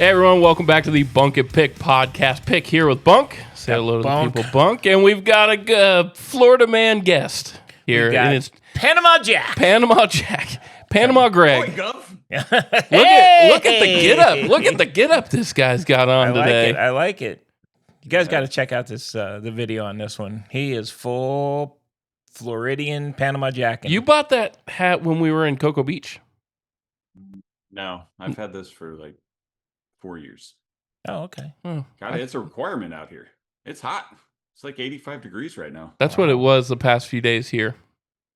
Hey everyone, welcome back to the Bunk and Pick podcast. Pick here with Bunk. Say hello to the people, Bunk. And we've got a Florida man guest here. And it's Panama Jack. Panama Greg. Gov. Look at the get up. Look at the get up this guy's got on today. I like it. You guys got to check out this the video on this one. He is full Floridian Panama Jack. You bought that hat when we were in Cocoa Beach. No, I've had this for like 4 years. Oh, okay. God, it's a requirement out here. It's hot. It's like 85 degrees right now. That's what it was the past few days here.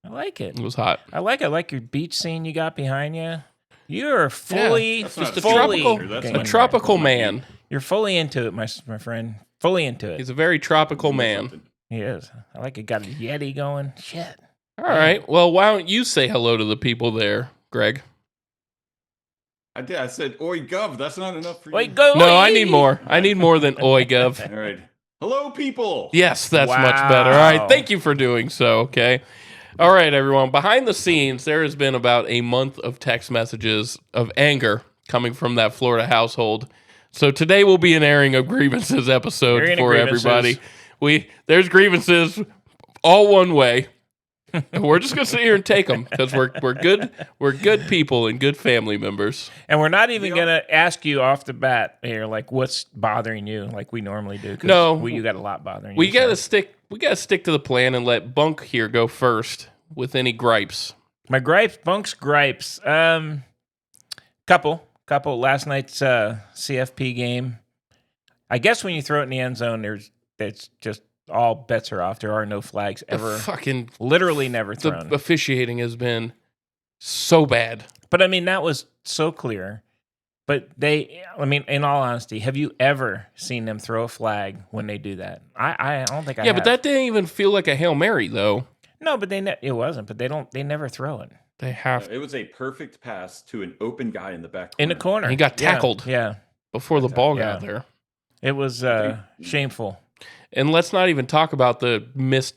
I like it. It was hot. I like your beach scene you got behind you. You're fully, just a tropical man. You're fully into it, my friend. Fully into it. He's a very tropical man. He is. I like it. Got a Yeti going. Shit. All right. Well, why don't you say hello to the people there, Greg? I did. I said, oi, Gov. That's not enough for you. Oi, go. No, I need more. I need more than oi, Gov. All right. Hello, people. Yes, that's much better. All right. Thank you for doing so. Okay. All right, everyone. Behind the scenes, there has been about a month of text messages of anger coming from that Florida household. So today will be an airing of grievances episode for everybody. There's grievances all one way. And we're just gonna sit here and take them because we're good people and good family members. And we're not even gonna ask you off the bat here, like what's bothering you, like we normally do. No, you got a lot bothering you. We gotta stick to the plan and let Bunk here go first with any gripes. My gripes, Bunk's gripes. Couple. Last night's CFP game. I guess when you throw it in the end zone, it's just. All bets are off. There are no flags ever. Literally never thrown. The officiating has been so bad. But I mean, that was so clear. But in all honesty, have you ever seen them throw a flag when they do that? I don't think I have. Yeah, but that didn't even feel like a Hail Mary, though. No, but it wasn't. But they never throw it. They have. It was a perfect pass to an open guy in the back corner. In the corner. He got tackled. Yeah. Before the ball got there. It was shameful. And let's not even talk about the missed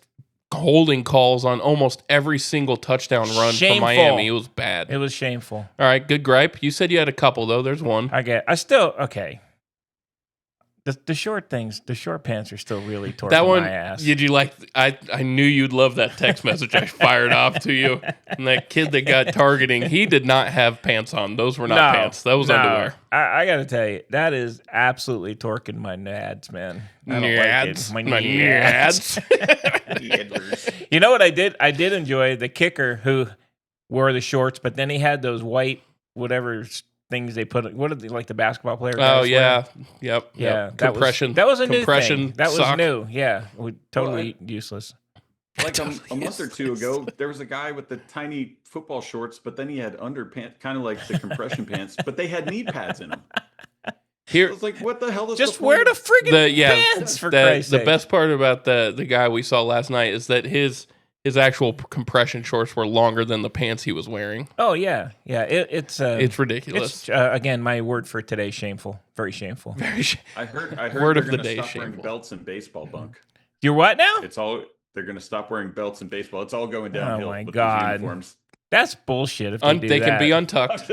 holding calls on almost every single touchdown run from Miami. It was bad. It was shameful. All right, good gripe. You said you had a couple, though. There's one. Okay. The short pants are still really torquing my ass. Did you like? I knew you'd love that text message I fired off to you. And that kid that got targeting, he did not have pants on. Those were not pants. That was underwear. I got to tell you, that is absolutely torquing my nads, man. I don't like it. My nads. You know what I did? I did enjoy the kicker who wore the shorts, but then he had those white whatever things they put. What are they, like the basketball player? Oh yeah, wear? Yep. Compression. That was a new compression thing. That sock. was new. Yeah, totally useless. Like a month or two ago, there was a guy with the tiny football shorts, but then he had underpants, kind of like the compression pants, but they had knee pads in them. Here, I was like, what the hell is just wear the friggin' pants for Christ's sake. The best part about the guy we saw last night is that his actual compression shorts were longer than the pants he was wearing. Oh yeah. It's ridiculous. It's, again, my word for today: shameful. Very shameful. I heard. Word of the day: stop shameful. Wearing belts in baseball, Bunk. You're what now? They're going to stop wearing belts in baseball. It's all going downhill. Oh my with God. these uniforms. That's bullshit. If they can be untucked.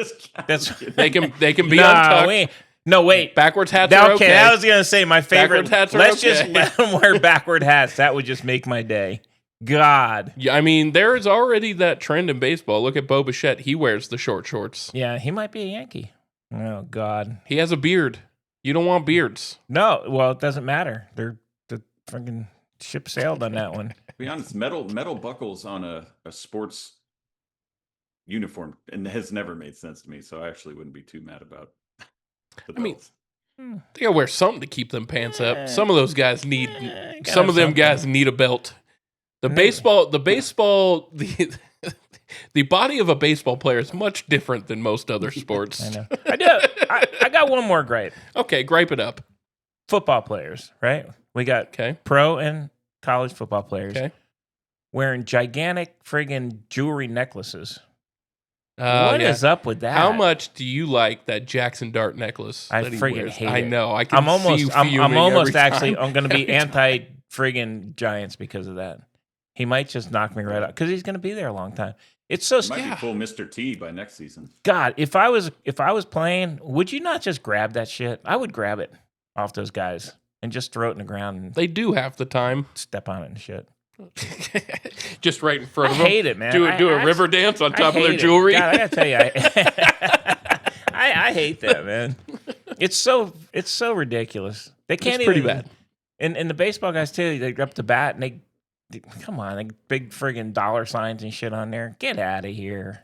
They can be untucked. Wait. Backwards hats are okay. I was gonna say my favorite. Backwards hats are Let's okay. just let them wear backward hats. That would just make my day. God. Yeah, I mean, there is already that trend in baseball. Look at Bo Bichette. He wears the short shorts. Yeah, he might be a Yankee. Oh God. He has a beard. You don't want beards. No, well, it doesn't matter. The fucking ship sailed on that one. To be honest, metal buckles on a sports uniform and has never made sense to me. So I actually wouldn't be too mad about the belts. They gotta wear something to keep them pants up. Some of those guys need. Some of them guys need a belt. The body of a baseball player is much different than most other sports. I know. I got one more gripe. Okay, gripe it up. Football players, right? We got pro and college football players wearing gigantic friggin' jewelry necklaces. What is up with that? How much do you like that Jackson Dart necklace? I friggin' hate it. I know. I'm almost actually. I'm going to be anti friggin' Giants because of that. He might just knock me right out because he's going to be there a long time. It's so might be full Mr. T by next season. God, if I was playing, would you not just grab that shit? I would grab it off those guys and just throw it in the ground and They do half the time. step on it and shit. Just right in front of them. I hate it, man. Do a river dance on top of their jewelry. God, I gotta tell you, I hate that, man. It's so ridiculous. They can't It's pretty even, bad. And the baseball guys too, they up to bat and they come on, like big friggin' dollar signs and shit on there. Get out of here.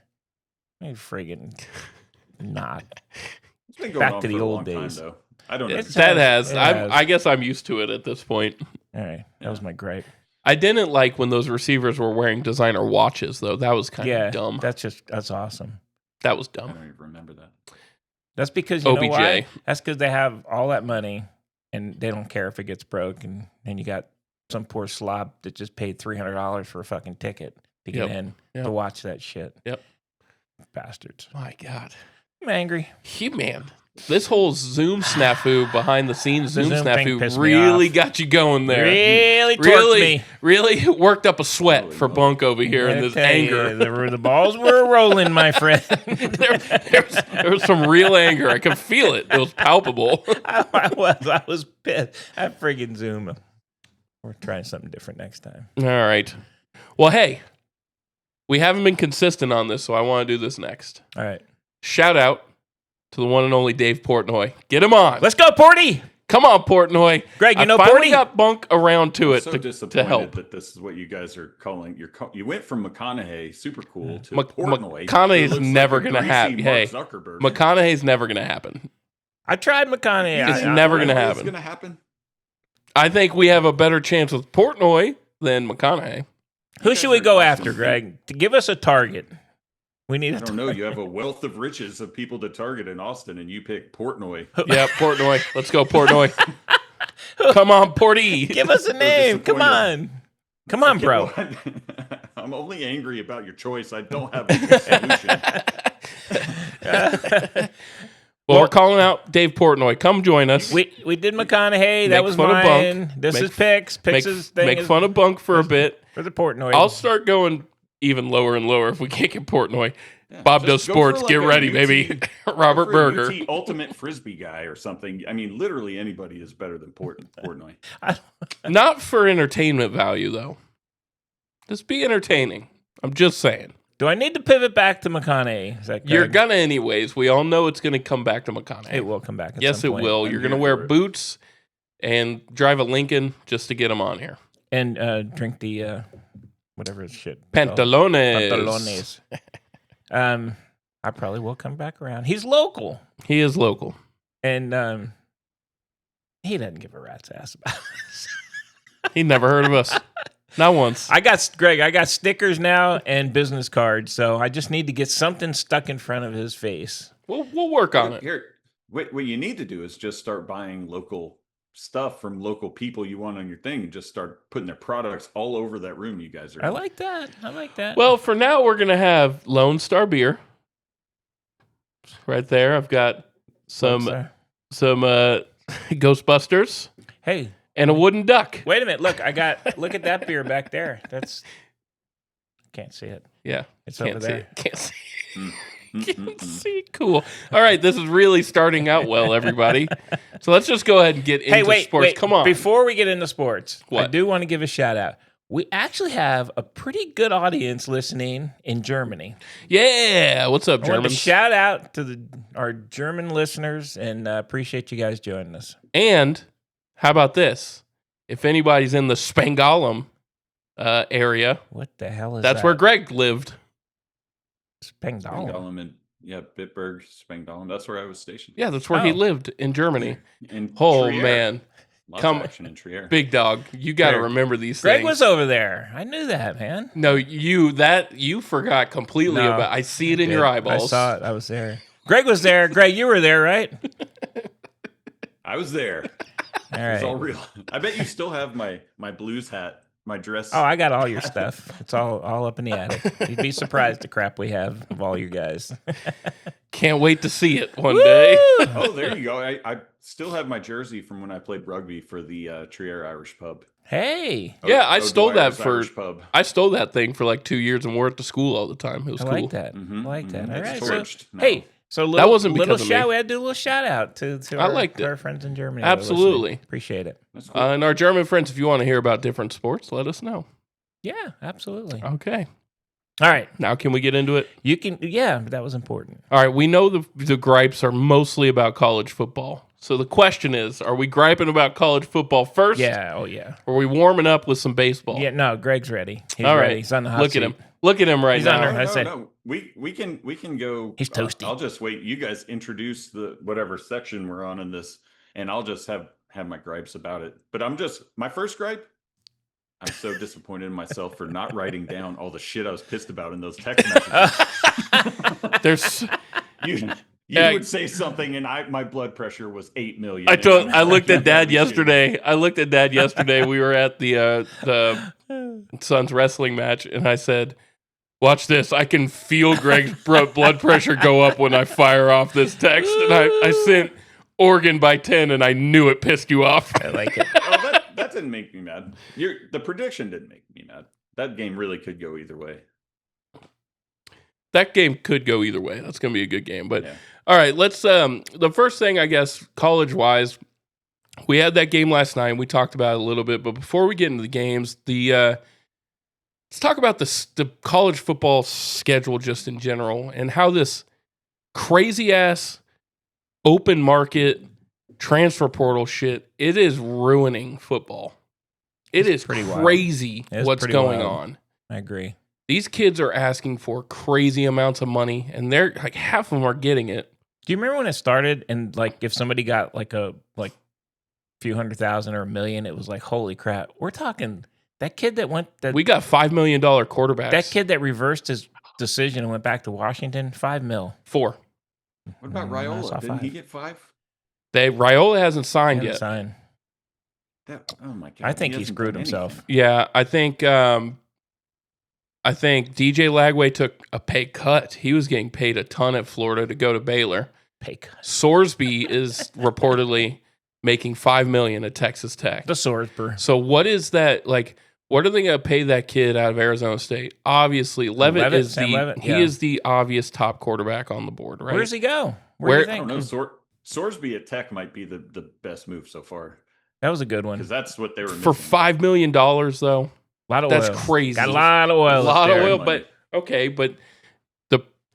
They friggin' not. It's been going Back on to for the a old long days. time, though. I don't know. I guess I'm used to it at this point. All right, that was my gripe. I didn't like when those receivers were wearing designer watches, though. That was kind of dumb. That's awesome. That was I dumb. don't even remember that. That's because you OBJ. know why? That's because they have all that money and they don't care if it gets broke. And you got some poor slob that just paid $300 for a fucking ticket to get in to watch that shit. Yep. Bastards. My God. I'm angry. Man, this whole Zoom snafu, behind the scenes Zoom Zoom thing pissed snafu, me really off. got you going there. Really torqued me. Really worked up a sweat for Bunk over here in this anger. The balls were rolling, my friend. there was some real anger. I could feel it. It was palpable. I was pissed. I friggin' Zoom. We're trying something different next time. All right. Well, hey, we haven't been consistent on this, so I want to do this next. All right. Shout out to the one and only Dave Portnoy. Get him on. Let's go, Porty. Come on, Portnoy. Greg, you know I finally Porty? got Bunk around to it So to disappointed help. that this is what you guys are calling. You went from McConaughey, super cool, to Mc- Portnoy. McConaughey's who looks never like a gonna happen. greasy Hey, Mark Zuckerberg. McConaughey's never going to happen. I tried McConaughey. It's never going to It's happen. going to happen. I think we have a better chance with Portnoy than McConaughey. Who should we go after, Greg? To give us a target. We need I don't know. You have a wealth of riches of people to target in Austin, and you pick Portnoy. Yeah, Portnoy. Let's go, Portnoy. Come on, Porty. Give us a name. Come on. Come on, bro. I'm only angry about your choice. I don't have a good solution. Well, we're calling out Dave Portnoy. Come join us. We did McConaughey. That Make was fun of mine. Bunk. This Make- is Pix. Pix's thing. Make is fun of Bunk for a bit. for the Portnoy. I'll start going even lower and lower if we can't get Portnoy. Yeah, Bob just does go for sports. like Get a ready, UT baby. Robert Go for a Berger. UT ultimate frisbee guy or something. I mean, literally anybody is better than Portnoy. Not for entertainment value, though. Just be entertaining. I'm just saying. Do I need to pivot back to McConaughey? Is that You're correct? gonna anyways. We all know it's gonna come back to McConaughey. It will come back. At Yes, some it point. will. I'm You're here gonna wear for it. boots and drive a Lincoln just to get him on here. And drink the whatever it's shit. called. Pantalones. Pantalones. I probably will come back around. He's local, He is local. and he doesn't give a rat's ass about us. He never heard of us. Not once. I got stickers now and business cards, so I just need to get something stuck in front of his face. We'll work on it. Here, what you need to do is just start buying local stuff from local people you want on your thing, and just start putting their products all over that room you guys are I in. like that. I like that. Well, for now, we're gonna have Lone Star beer right there. I've got some Ghostbusters hey, and a wooden duck. wait a minute. Look at that beer back there. Can't see it. Yeah, It's can't over see there. it. Can't see. Mm, Can't see. Cool. All right, this is really starting out well, everybody. So let's just go ahead and get into sports. Wait. Come on. Before we get into sports, I What? do want to give a shout out. We actually have a pretty good audience listening in Germany. Yeah. What's up, I want to Germans? shout out to our German listeners and appreciate you guys joining us. And how about this? If anybody's in the Spangalum area, What the hell is that's that? where Greg lived. Spangdahlem. Spangdahlem and Bitburg, Spangdahlem. That's where I was stationed. Yeah, that's where he Oh. lived in Germany. And Oh, Trier. man. Lots Come- of action in Trier. Big dog. You got to Greg- remember these Greg things. was over there. I knew that, man. No, you forgot completely No, about. I see it in your I eyeballs. saw it. I was there. Greg was there. Greg, you were there, right? I was there. All It's all right. real. I bet you still have my blues hat my dress. Oh, I got all your stuff. It's all up in the attic. You'd be surprised the crap we have of all you guys. Can't wait to see it one day. Oh, there you go. I still have my jersey from when I played rugby for the Trier Irish Pub. Hey. Yeah, I stole that for. Irish Pub. I stole that thing for like 2 years and wore it to school all the time. It was cool. I like that. I like that. All right. It's torched. Hey, so that wasn't little because of shout. me. We had to do a little shout out to I liked it. our friends in Germany. Absolutely. Appreciate it. That's cool. And our German friends, if you want to hear about different sports, let us know. Yeah, absolutely. Okay. All right. Now can we get into it? You can. Yeah, but that was important. All right. We know the gripes are mostly about college football. So the question is, are we griping about college football first? Yeah. Oh, yeah. Or are we warming up with some baseball? Yeah. No, Greg's ready. He's all right. ready. He's on the hot Look seat. at him. Look at him right He's now. under. I said, no. We can go. He's toasty. I'll just wait. You guys introduce the whatever section we're on in this, and I'll just have my gripes about it. But my first gripe. I'm so disappointed in myself for not writing down all the shit I was pissed about in those text messages. There's you would say something, and my blood pressure was 8 million. I looked at Dad yesterday. We were at the Suns wrestling match, and I said, "Watch this! I can feel Greg's blood pressure go up when I fire off this text." And I sent Oregon by 10, and I knew it pissed you off. I like it. Oh, that didn't make me mad. The prediction didn't make me mad. That game really could go either way. That game could go either way. That's going to be a good game. But Yeah. all right, let's. The first thing, I guess, college wise, we had that game last night. We talked about it a little bit, but before we get into the games, let's talk about the college football schedule just in general and how this crazy ass open market transfer portal shit, it is ruining football. It is pretty crazy what's going on. I agree. These kids are asking for crazy amounts of money, and they're like half of them are getting it. Do you remember when it started? And like, if somebody got like a few $100,000 or $1 million, it was like, holy crap! We're talking that kid that went. We got $5 million quarterbacks. That kid that reversed his decision and went back to Washington, $5 million. 4. What about Raiola? Didn't he get 5? Raiola hasn't signed yet. Signed. Oh my god! I think he screwed himself. Yeah, I think DJ Lagway took a pay cut. He was getting paid a ton at Florida to go to Baylor. Pay cut. Sorsby is reportedly making $5 million at Texas Tech. The Sorsby. So what is that like? What are they going to pay that kid out of Arizona State? Obviously, Levitt is is the obvious top quarterback on the board, right? Where does he go? Where do you I think? don't know. Sorsby at Tech might be the best move so far That was a good one. because that's what they were For missing. $5 million though. A lot of That's oil. crazy. Got a lot of oil. A lot of there. oil, money. but okay, but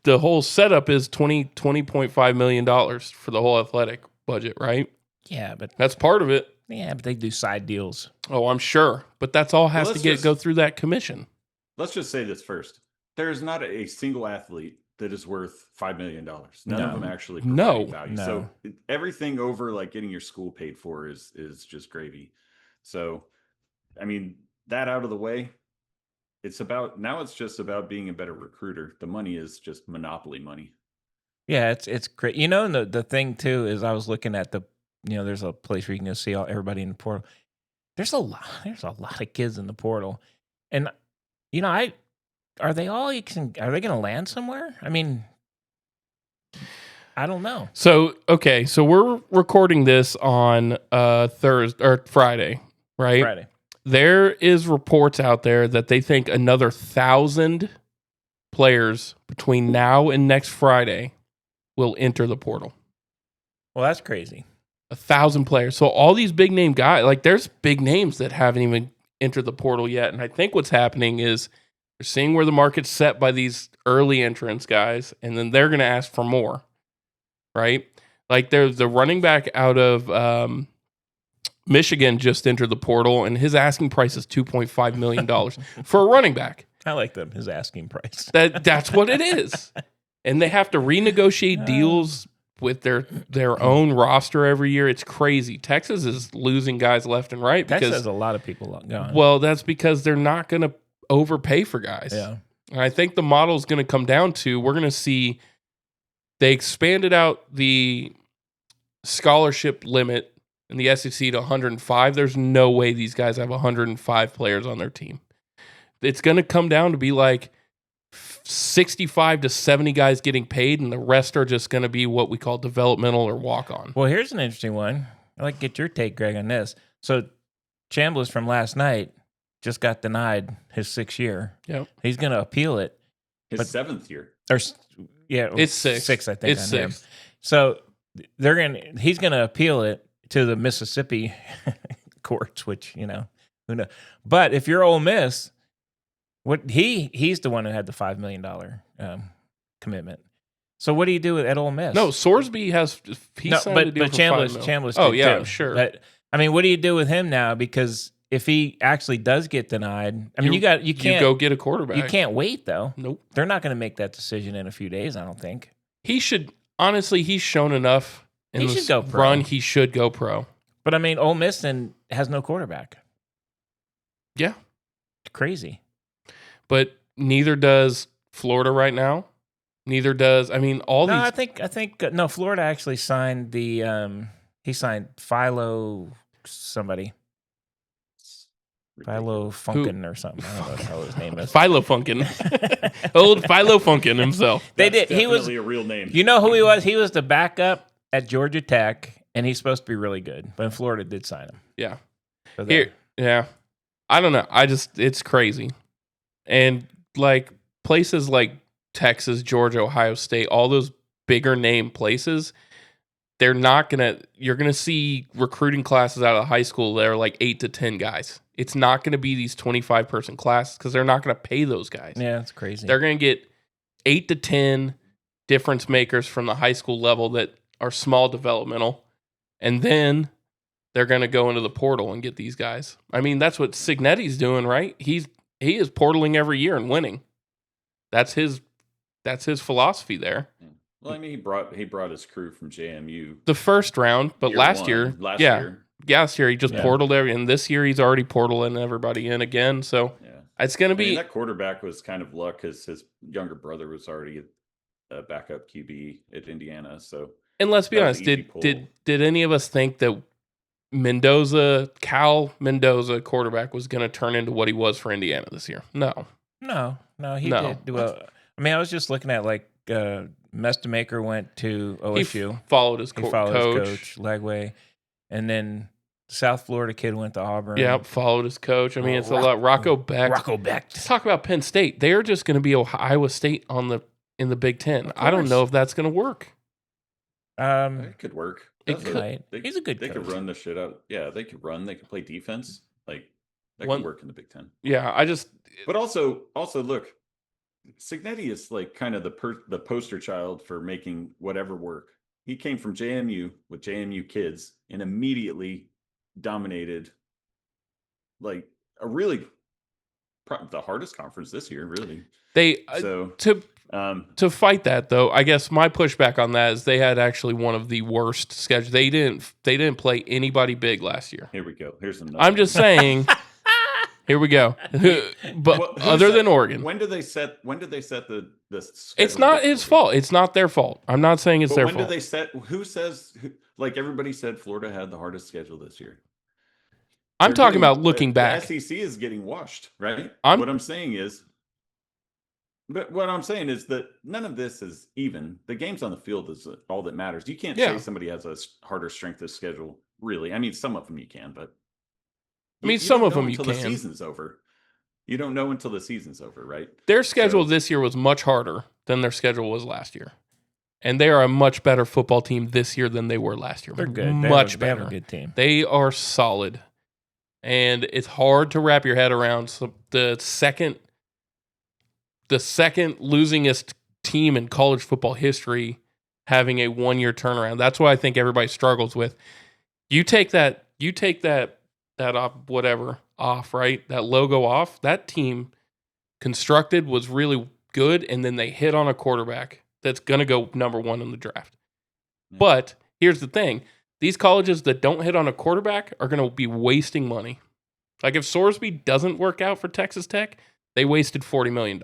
the whole setup is $20.5 million for the whole athletic budget, right? Yeah, but That's part of it. they do side deals. Oh, I'm sure, but that's all has Well, to go through that commission. Let's just say this first: there is not a single athlete that is worth $5 million. None of them actually provide value. No. So everything over like getting your school paid for is just gravy. So, I mean, that out of the way, it's just about being a better recruiter. The money is just monopoly money. Yeah, it's great. You know, and the thing too is I was looking at there's a place where you can go see everybody in the portal. There's a lot of kids in the portal. And are they going to land somewhere? I mean, I don't know. So, okay, so we're recording this on Thursday or Friday, right? Friday. There is reports out there that they think another 1,000 players between now and next Friday will enter the portal. Well, that's crazy. 1,000 players. So all these big name guys, like there's big names that haven't even entered the portal yet. And I think what's happening is they're seeing where the market's set by these early entrance guys, and then they're going to ask for more, right? Like there's the running back out of Michigan just entered the portal, and his asking price is $2.5 million for a running back. I like his asking price. That's what it is. And they have to renegotiate deals with their own roster every year. It's crazy. Texas is losing guys left and right because Texas has a lot of people gone. Well, that's because they're not going to overpay for guys. Yeah. And I think the model is going to come down to we're going to see they expanded out the scholarship limit in the SEC to 105. There's no way these guys have 105 players on their team. It's going to come down to be like 65 to 70 guys getting paid, and the rest are just going to be what we call developmental or walk-on. Well, here's an interesting one. I'd like to get your take, Greg, on this. So Chambliss from last night just got denied his 6th year. Yep. He's going to appeal it. His 7th year. Or yeah, it's 6. 6, I think. It's 6. Him. So he's going to appeal it to the Mississippi courts, which, who knows. But if you're Ole Miss, he's the one who had the $5 million commitment. So what do you do at Ole Miss? No, Sorsby has signed a deal for Chambliss. Oh yeah, too. sure. But, what do you do with him now? Because if he actually does get denied, you can't go get a quarterback. You can't wait though. Nope. They're not going to make that decision in a few days. I don't think he should. Honestly, he's shown enough in this run. He should go pro. But Ole Miss then has no quarterback. Yeah, crazy. But neither does Florida right now. Neither does all these. I think Florida actually signed the he signed Philo somebody. Philo Funkin or something. I don't know what the hell his name is. Philo Funkin. Old Philo Funkin himself. They did. He was a real name. You know who he was? He was the backup at Georgia Tech, and he's supposed to be really good. But Florida did sign him. Yeah. So yeah. I don't know. It's crazy. And like places like Texas, Georgia, Ohio State, all those bigger name places, you're going to see recruiting classes out of high school that are like 8 to 10 guys. It's not going to be these 25-person classes because they're not going to pay those guys. Yeah, it's crazy. They're going to get 8 to 10 difference makers from the high school level that are small developmental, and then they're going to go into the portal and get these guys. That's what Cignetti's doing, right? He is portaling every year and winning. That's his philosophy there. Well, he brought his crew from JMU the first round, but last year he just portaled and this year he's already portaling everybody in again. So it's going to be that quarterback was kind of luck because his younger brother was already a backup QB at Indiana. So, and let's be honest, did any of us think that Cal Mendoza quarterback was going to turn into what he was for Indiana this year? No, he did well. I was just looking at like Mestamaker went to OSU. He followed his coach Legway, and then South Florida kid went to Auburn. Yeah, followed his coach. It's a lot. Rocco Becht. Let's talk about Penn State. They are just going to be Iowa State in the Big Ten. I don't know if that's going to work. It could work. It could. He's a good coach. They could run the shit out. Yeah, they could run. They could play defense. Like that could work in the Big Ten. Yeah, But also look, Cignetti is like kind of the poster child for making whatever work. He came from JMU with JMU kids and immediately dominated like the hardest conference this year, really. To fight that though, I guess my pushback on that is they had actually one of the worst schedules. They didn't play anybody big last year. Here we go. Here's another. I'm just saying. Here we go. But other than Oregon, when did they set the It's not his fault. It's not their fault. I'm not saying it's their fault. When did they set? Who says? Like everybody said, Florida had the hardest schedule this year. I'm talking about looking back. The SEC is getting washed, right? What I'm saying is that none of this is even. The games on the field is all that matters. You can't say somebody has a harder strength of schedule, really. Some of them you can, but some of them you can. Until the season's over. You don't know until the season's over, right? Their schedule this year was much harder than their schedule was last year. And they are a much better football team this year than they were last year. They're good. Much better. They have a good team. They are solid. And it's hard to wrap your head around. So the second losingest team in college football history having a 1-year turnaround. That's what I think everybody struggles with. You take that off, right? That logo off. That team constructed was really good, and then they hit on a quarterback that's going to go number 1 in the draft. Yeah. But here's the thing. These colleges that don't hit on a quarterback are going to be wasting money. Like if Sorsby doesn't work out for Texas Tech, they wasted $40 million.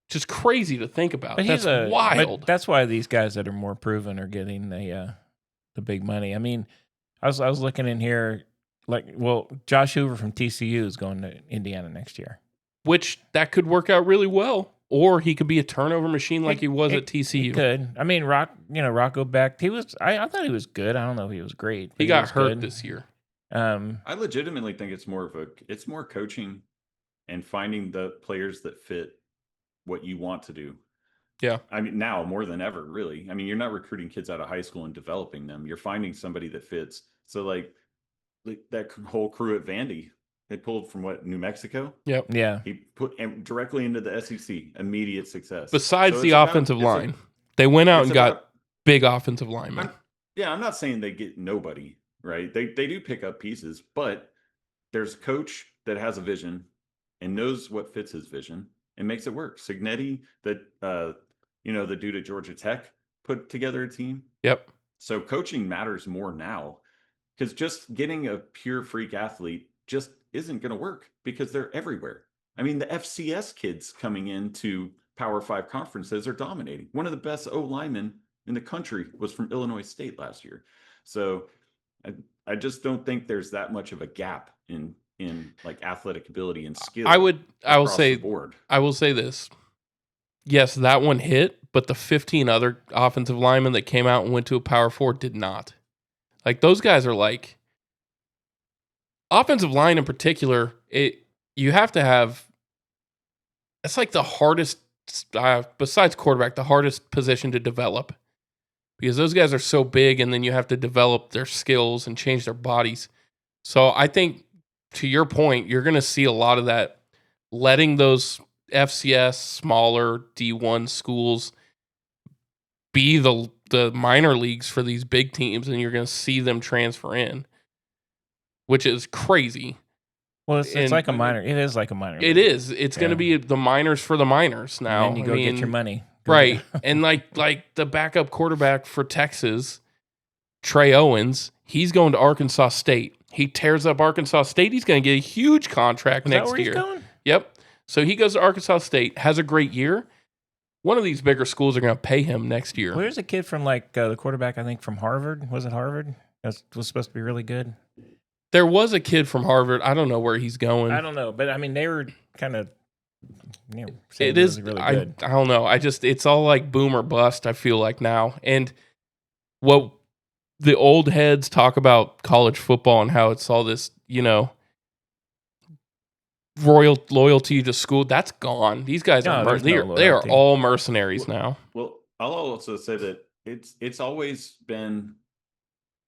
Just crazy to think about. But that's wild. But that's why these guys that are more proven are getting the big money. I was looking in here, Josh Hoover from TCU is going to Indiana next year. Which that could work out really well. Or he could be a turnover machine like he was at TCU. He could. I mean, Rocco Beck, I thought he was good. I don't know if he was great. He got hurt this year. I legitimately think it's more coaching and finding the players that fit what you want to do. Yeah. I mean, now more than ever, really. I mean, you're not recruiting kids out of high school and developing them. You're finding somebody that fits. So like that whole crew at Vandy, they pulled from New Mexico? Yep. Yeah. He put directly into the SEC, immediate success. Besides the offensive line, they went out and got big offensive linemen. I'm not saying they get nobody, right? They do pick up pieces, but there's a coach that has a vision and knows what fits his vision and makes it work. Signetti, the dude at Georgia Tech, put together a team. Yep. So coaching matters more now because just getting a pure freak athlete just isn't going to work because they're everywhere. I mean, the FCS kids coming into Power 5 conferences are dominating. One of the best O linemen in the country was from Illinois State last year. So I just don't think there's that much of a gap in like athletic ability and skill. I will say this. Yes, that one hit, but the 15 other offensive linemen that came out and went to a Power 4 did not. Like, those guys are like, offensive line in particular, you have to have, it's like the hardest, besides quarterback, the hardest position to develop. Because those guys are so big, and then you have to develop their skills and change their bodies. So I think, to your point, you're going to see a lot of that, letting those FCS, smaller D1 schools be the minor leagues for these big teams, and you're going to see them transfer in, which is crazy. Well, it's like a minor. It is like a minor league. It is. It's going to be the minors for the minors now. And then you get your money. Right. And like the backup quarterback for Texas, Trey Owens, he's going to Arkansas State. He tears up Arkansas State. He's going to get a huge contract next year. Is that where he's going? Yep. So he goes to Arkansas State, has a great year. One of these bigger schools are going to pay him next year. Well, there's a kid from the quarterback, I think, from Harvard. Was it Harvard? That was supposed to be really good. There was a kid from Harvard. I don't know where he's going. I don't know. But, I mean, they were kind of... it is really good. I don't know. It's all like boom or bust, I feel like now. And what the old heads talk about college football and how it's all this, royal loyalty to school, that's gone. These guys they are all mercenaries now. Well, I'll also say that it's always been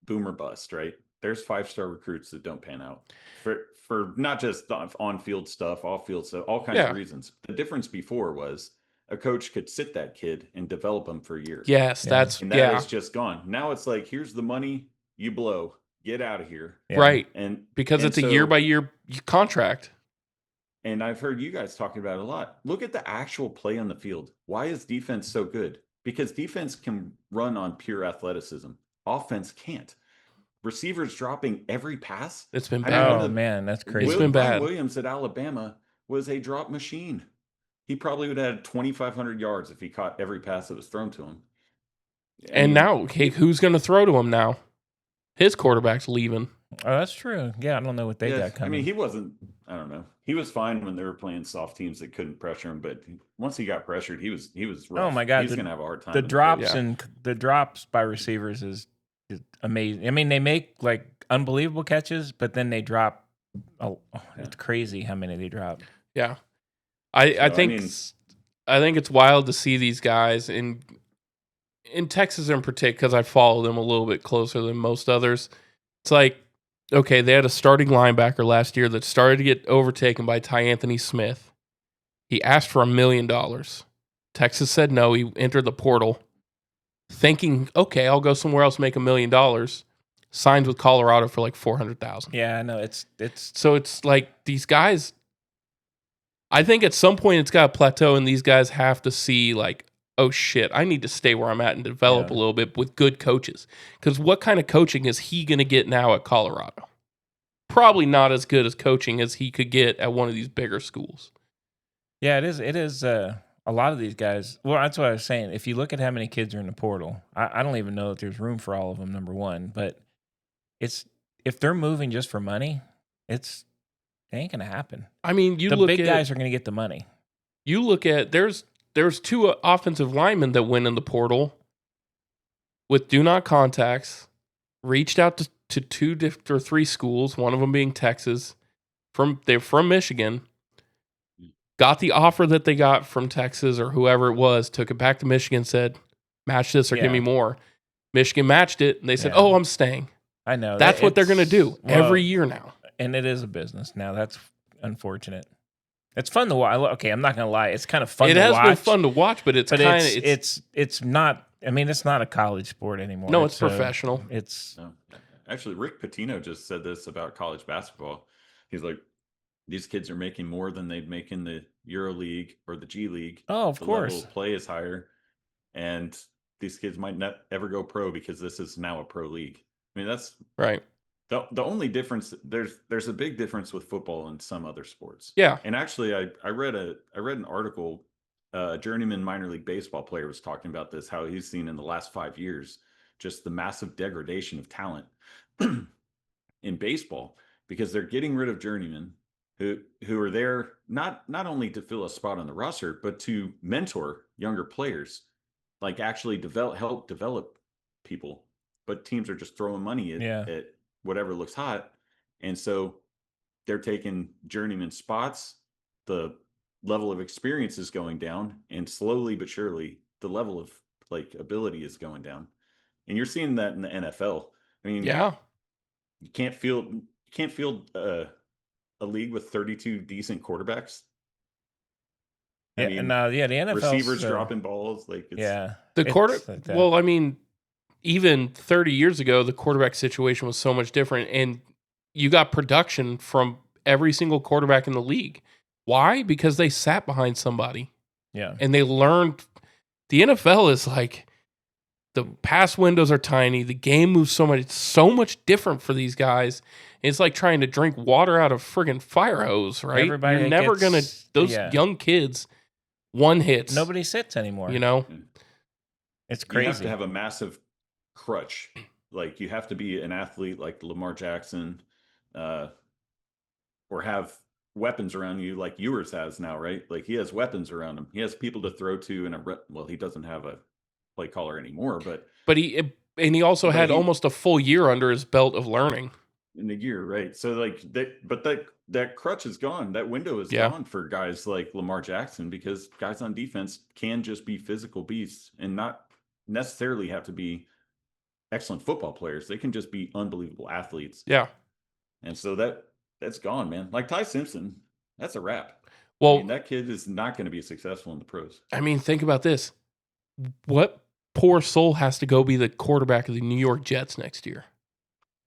boom or bust, right? There's 5-star recruits that don't pan out for not just on-field stuff, off-field stuff, all kinds of reasons. The difference before was a coach could sit that kid and develop him for years. Yes, that is just gone. Now it's like, here's the money, you blow, get out of here. Yeah. Right. And because it's a year-by-year contract. And I've heard you guys talking about it a lot. Look at the actual play on the field. Why is defense so good? Because defense can run on pure athleticism. Offense can't. Receivers dropping every pass. It's been bad. Man, that's crazy. It's been bad. Williams at Alabama was a drop machine. He probably would have had 2,500 yards if he caught every pass that was thrown to him. And now, who's going to throw to him now? His quarterback's leaving. Oh, that's true. Yeah, I don't know what they got coming. I mean, he wasn't, I don't know. He was fine when they were playing soft teams that couldn't pressure him, but once he got pressured, he was rough. Oh my God. He's going to have a hard time. The drops by receivers is amazing. I mean, they make like unbelievable catches, but then they drop. It's crazy how many they drop. Yeah. I think it's wild to see these guys in Texas in particular, because I follow them a little bit closer than most others. It's like, okay, they had a starting linebacker last year that started to get overtaken by Ty Anthony Smith. He asked for $1 million. Texas said no. He entered the portal thinking, okay, I'll go somewhere else, make $1 million. Signs with Colorado for like $400,000. Yeah, I know. It's so it's like these guys. I think at some point it's got to plateau, and these guys have to see like, oh shit, I need to stay where I'm at and develop a little bit with good coaches. Because what kind of coaching is he going to get now at Colorado? Probably not as good as coaching as he could get at one of these bigger schools. Yeah, it is. A lot of these guys. Well, that's what I was saying. If you look at how many kids are in the portal, I don't even know if there's room for all of them. Number one, but if they're moving just for money, it ain't gonna happen. I mean, The big guys are gonna get the money. You look at there's 2 offensive linemen that went in the portal with do not contacts, reached out to 2 or 3 schools, one of them being Texas. They're from Michigan. Got the offer that they got from Texas or whoever it was, took it back to Michigan, said, match this or give me more. Michigan matched it, and they said, oh, I'm staying. I know. That's what they're going to do every year now. And it is a business now. That's unfortunate. It's fun to watch. Okay, I'm not going to lie. It's kind of fun to watch. It has been fun to watch, but it's not, I mean, it's not a college sport anymore. No, it's professional. Actually, Rick Pitino just said this about college basketball. He's like, these kids are making more than they'd make in the Euro League or the G League. Oh, of course. The level of play is higher. And these kids might not ever go pro because this is now a pro league. I mean, that's right. The only difference, there's a big difference with football and some other sports. Yeah. And actually, I read an article, a journeyman minor league baseball player was talking about this, how he's seen in the last 5 years, just the massive degradation of talent in baseball, because they're getting rid of journeymen who are there not only to fill a spot on the roster, but to mentor younger players, like actually help develop people. But teams are just throwing money at whatever looks hot. And so they're taking journeyman spots. The level of experience is going down, and slowly but surely the level of ability is going down. And you're seeing that in the NFL. I mean, you can't field a league with 32 decent quarterbacks. The NFL receivers dropping balls Well, I mean, even 30 years ago, the quarterback situation was so much different, and you got production from every single quarterback in the league. Why? Because they sat behind somebody. Yeah. And they learned. The NFL is like, the pass windows are tiny. The game moves so much. It's so much different for these guys. It's like trying to drink water out of friggin' fire hose, right? You're never going to, those young kids, one hits. Nobody sits anymore. You know? It's crazy. You have to have a massive crutch. Like, you have to be an athlete like Lamar Jackson, or have weapons around you like Ewers has now, right? Like, he has weapons around him. He has people to throw to, and he doesn't have a play caller anymore, but he also had almost a full year under his belt of learning. In a year, right? So that crutch is gone. That window is gone for guys like Lamar Jackson, because guys on defense can just be physical beasts and not necessarily have to be excellent football players. They can just be unbelievable athletes. Yeah. And so that's gone, man. Like Ty Simpson, that's a wrap. Well, I mean, that kid is not going to be successful in the pros. I mean, think about this. What poor soul has to go be the quarterback of the New York Jets next year?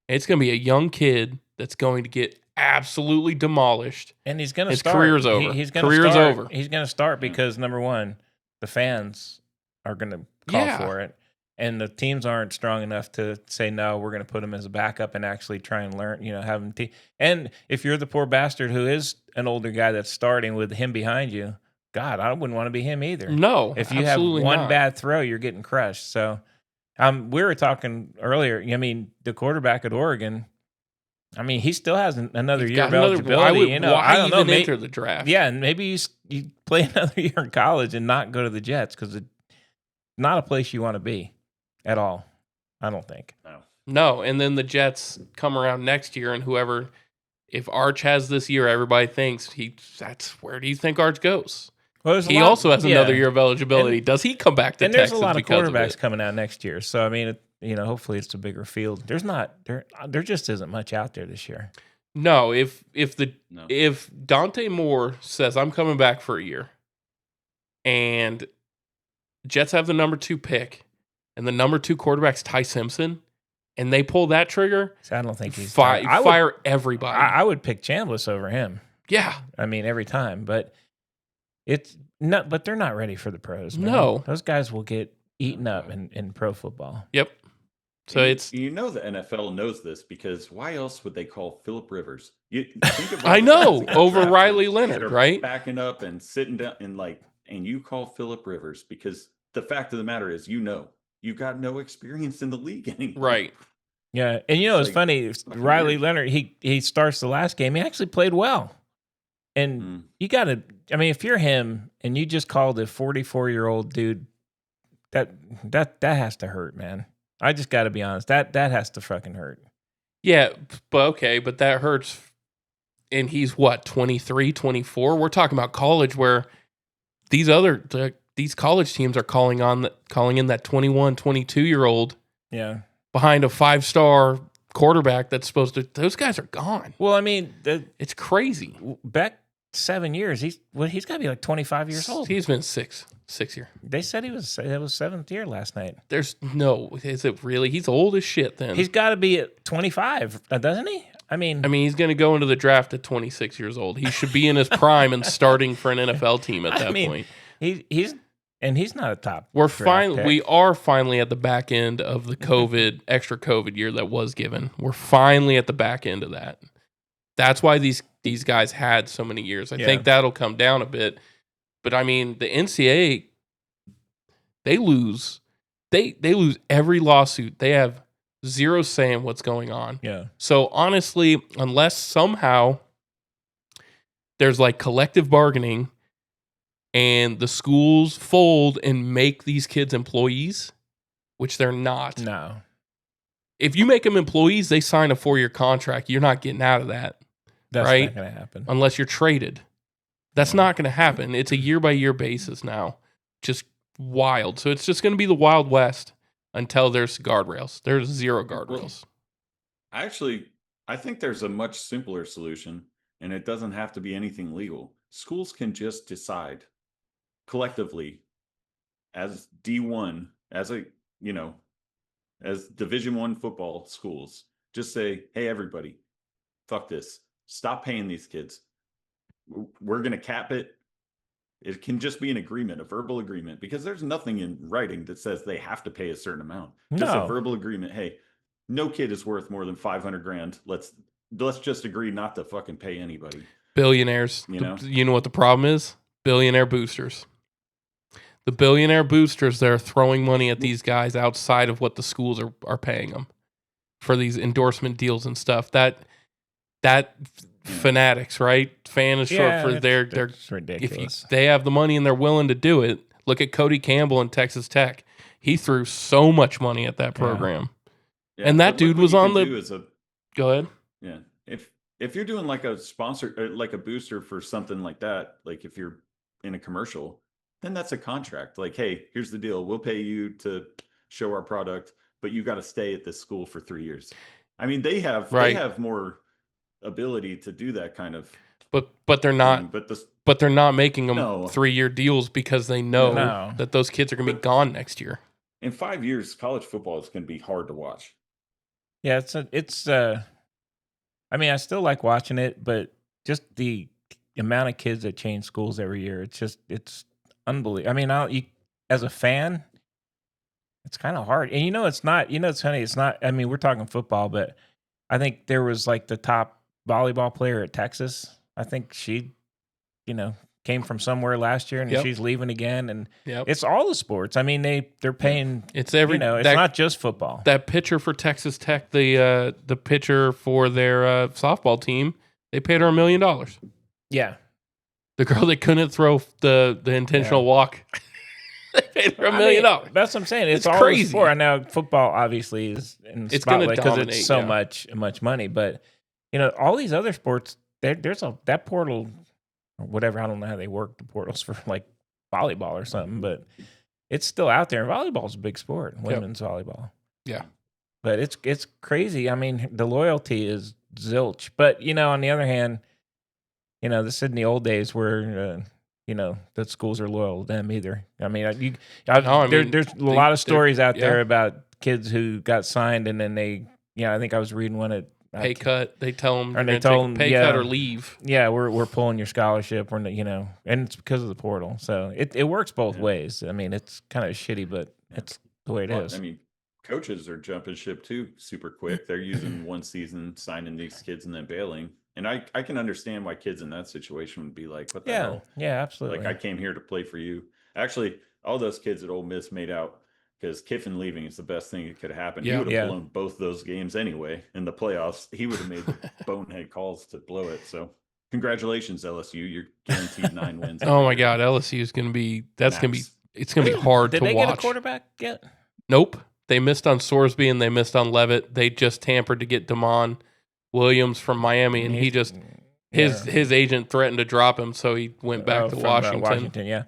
It's going to be a young kid that's going to get absolutely demolished. And he's going to His start. career's over. He's going over. He's going to start because, number one, the fans are going to call for it. And the teams aren't strong enough to say, no, we're going to put him as a backup and actually try and learn, have him. And if you're the poor bastard who is an older guy that's starting with him behind you, God, I wouldn't want to be him either. No, if you have one bad throw, you're getting crushed. So we were talking earlier, I mean, the quarterback at Oregon, I mean, he still has another year of eligibility. I don't know. Enter the draft? Yeah, and maybe you play another year in college and not go to the Jets, because it's not a place you want to be at all, I don't think. No, and then the Jets come around next year, and if Arch has this year, everybody thinks where do you think Arch goes? Well, he also has another year of eligibility. Does he come back to Texas? And there's a lot of quarterbacks coming out next year. So, I mean, hopefully it's a bigger field. There just isn't much out there this year. No, if Dante Moore says, I'm coming back for a year, and Jets have the number 2 pick, and the number 2 quarterback's Ty Simpson, and they pull that trigger, so I don't think he's fire everybody. I would pick Chambliss over him. Yeah. I mean, every time, but it's not, but they're not ready for the pros. Man. No. Those guys will get eaten up in pro football. Yep. So the NFL knows this, because why else would they call Phillip Rivers? You think of I know, over Riley Leonard, right? Backing up and sitting down and you call Phillip Rivers, because the fact of the matter is, you've got no experience in the league anymore. Right. Yeah, and it's like funny. Riley Leonard, he starts the last game. He actually played well, and you got to. I mean, if you're him and you just called a 44-year-old dude, that has to hurt, man. I just got to be honest. That has to fucking hurt. Yeah, but that hurts. And he's what, 23, 24? We're talking about college where these college teams are calling in that 21, 22-year-old. Yeah. Behind a 5-star quarterback that's supposed to. Those guys are gone. Well, I mean, it's crazy. Back 7 years, he's got to be like 25 years old. He's been six year. They said it was 7th year last night. There's no. Is it really? He's old as shit. Then he's got to be at 25, doesn't he? I mean, he's going to go into the draft at 26 years old. He should be in his prime and starting for an NFL team at that point. He's not a top. We are finally at the back end of the extra COVID year that was given. We're finally at the back end of that. That's why these guys had so many years. I think that'll come down a bit. But the NCAA, they lose every lawsuit. They have zero say in what's going on. Yeah. So honestly, unless somehow there's like collective bargaining and the schools fold and make these kids employees, which they're not. No. If you make them employees, they sign a 4-year contract. You're not getting out of that. That's right? not going to happen. Unless you're traded. That's not going to happen. It's a year-by-year basis now. Just wild. So it's just going to be the Wild West until there's guardrails. There's zero guardrails. Actually, I think there's a much simpler solution, and it doesn't have to be anything legal. Schools can just decide collectively as D1, as Division I football schools, just say, hey, everybody, fuck this. Stop paying these kids. We're going to cap it. It can just be an agreement, a verbal agreement, because there's nothing in writing that says they have to pay a certain amount. Just a verbal agreement. Hey, no kid is worth more than $500,000. Let's just agree not to fucking pay anybody. Billionaires. You know what the problem is? Billionaire boosters. The billionaire boosters that are throwing money at these guys outside of what the schools are paying them for these endorsement deals and stuff. That fanatics, right? Fan is short for they're ridiculous. If they have the money and they're willing to do it. Look at Cody Campbell in Texas Tech. He threw so much money at that program. Yeah, and that dude was on Go ahead. Yeah. If you're doing like a sponsor, like a booster for something like that, like if you're in a commercial, then that's a contract. Like, hey, here's the deal. We'll pay you to show our product, but you got to stay at this school for 3 years. They have more ability to do that kind of. But they're not. Thing. But they're not making them 3-year deals because they know that those kids are going to be gone next year. In 5 years, college football is going to be hard to watch. Yeah, I still like watching it, but just the amount of kids that change schools every year, it's unbelievable. As a fan, it's kind of hard. And it's not, it's funny. It's not, we're talking football, but I think there was like the top volleyball player at Texas. I think she, came from somewhere last year and she's leaving again. And it's all the sports. They're paying, it's every, it's not just football. That pitcher for Texas Tech, the pitcher for their softball team, they paid her $1 million. Yeah. The girl that couldn't throw the intentional walk, they paid her $1 million. That's what I'm saying. It's all crazy. Sport. I know football obviously is in the spotlight because it's so much money. But all these other sports, there's that portal or whatever. I don't know how they work the portals for like volleyball or something, but it's still out there. And volleyball's a big sport, women's volleyball. Yeah, but it's crazy. The loyalty is zilch. But on the other hand, this isn't the old days where that schools are loyal to them either. There's a lot of stories out there about kids who got signed and then they, I think I was reading one at pay cut. They tell them, or they tell them pay cut or leave. Yeah, we're pulling your scholarship. We're and it's because of the portal. So it works both ways. It's kind of shitty, but it's the way it is. Coaches are jumping ship too super quick. They're using one season, signing these kids and then bailing. And I can understand why kids in that situation would be like, what the hell? Yeah, absolutely. Like, I came here to play for you. Actually, all those kids at Ole Miss made out because Kiffin leaving is the best thing that could happen. Yeah. He would have blown both those games anyway in the playoffs. He would have made the bonehead calls to blow it. So congratulations, LSU. You're guaranteed 9 wins. Oh my God, LSU is going to be. It's going to be hard to watch. Did they get a quarterback yet? Nope. They missed on Sorsby and they missed on Levitt. They just tampered to get Damon Williams from Miami, and he just his agent threatened to drop him, so he went back to Washington. Washington, yeah.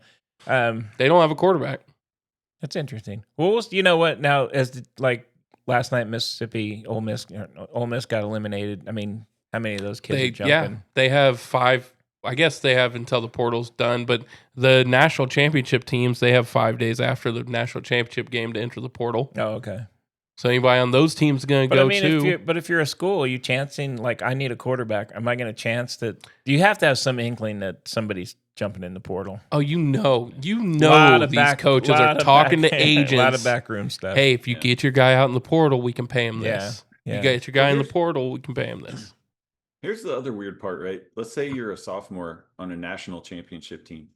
They don't have a quarterback. That's interesting. Well, you know what? Now, last night, Ole Miss got eliminated. I mean, how many of those kids are jumping? Yeah, they have 5. I guess they have until the portal's done, but the national championship teams, they have 5 days after the national championship game to enter the portal. Oh, okay. So anybody on those teams is going to go too. But if you're a school, are you chancing, like, I need a quarterback? Am I going to chance that? Do you have to have some inkling that somebody's jumping in the portal? Oh, these coaches are talking to agents. A lot of backroom stuff. Hey, if you get your guy out in the portal, we can pay him this. Yeah. You get your guy in the portal, we can pay him this. Here's the other weird part, right? Let's say you're a sophomore on a national championship team.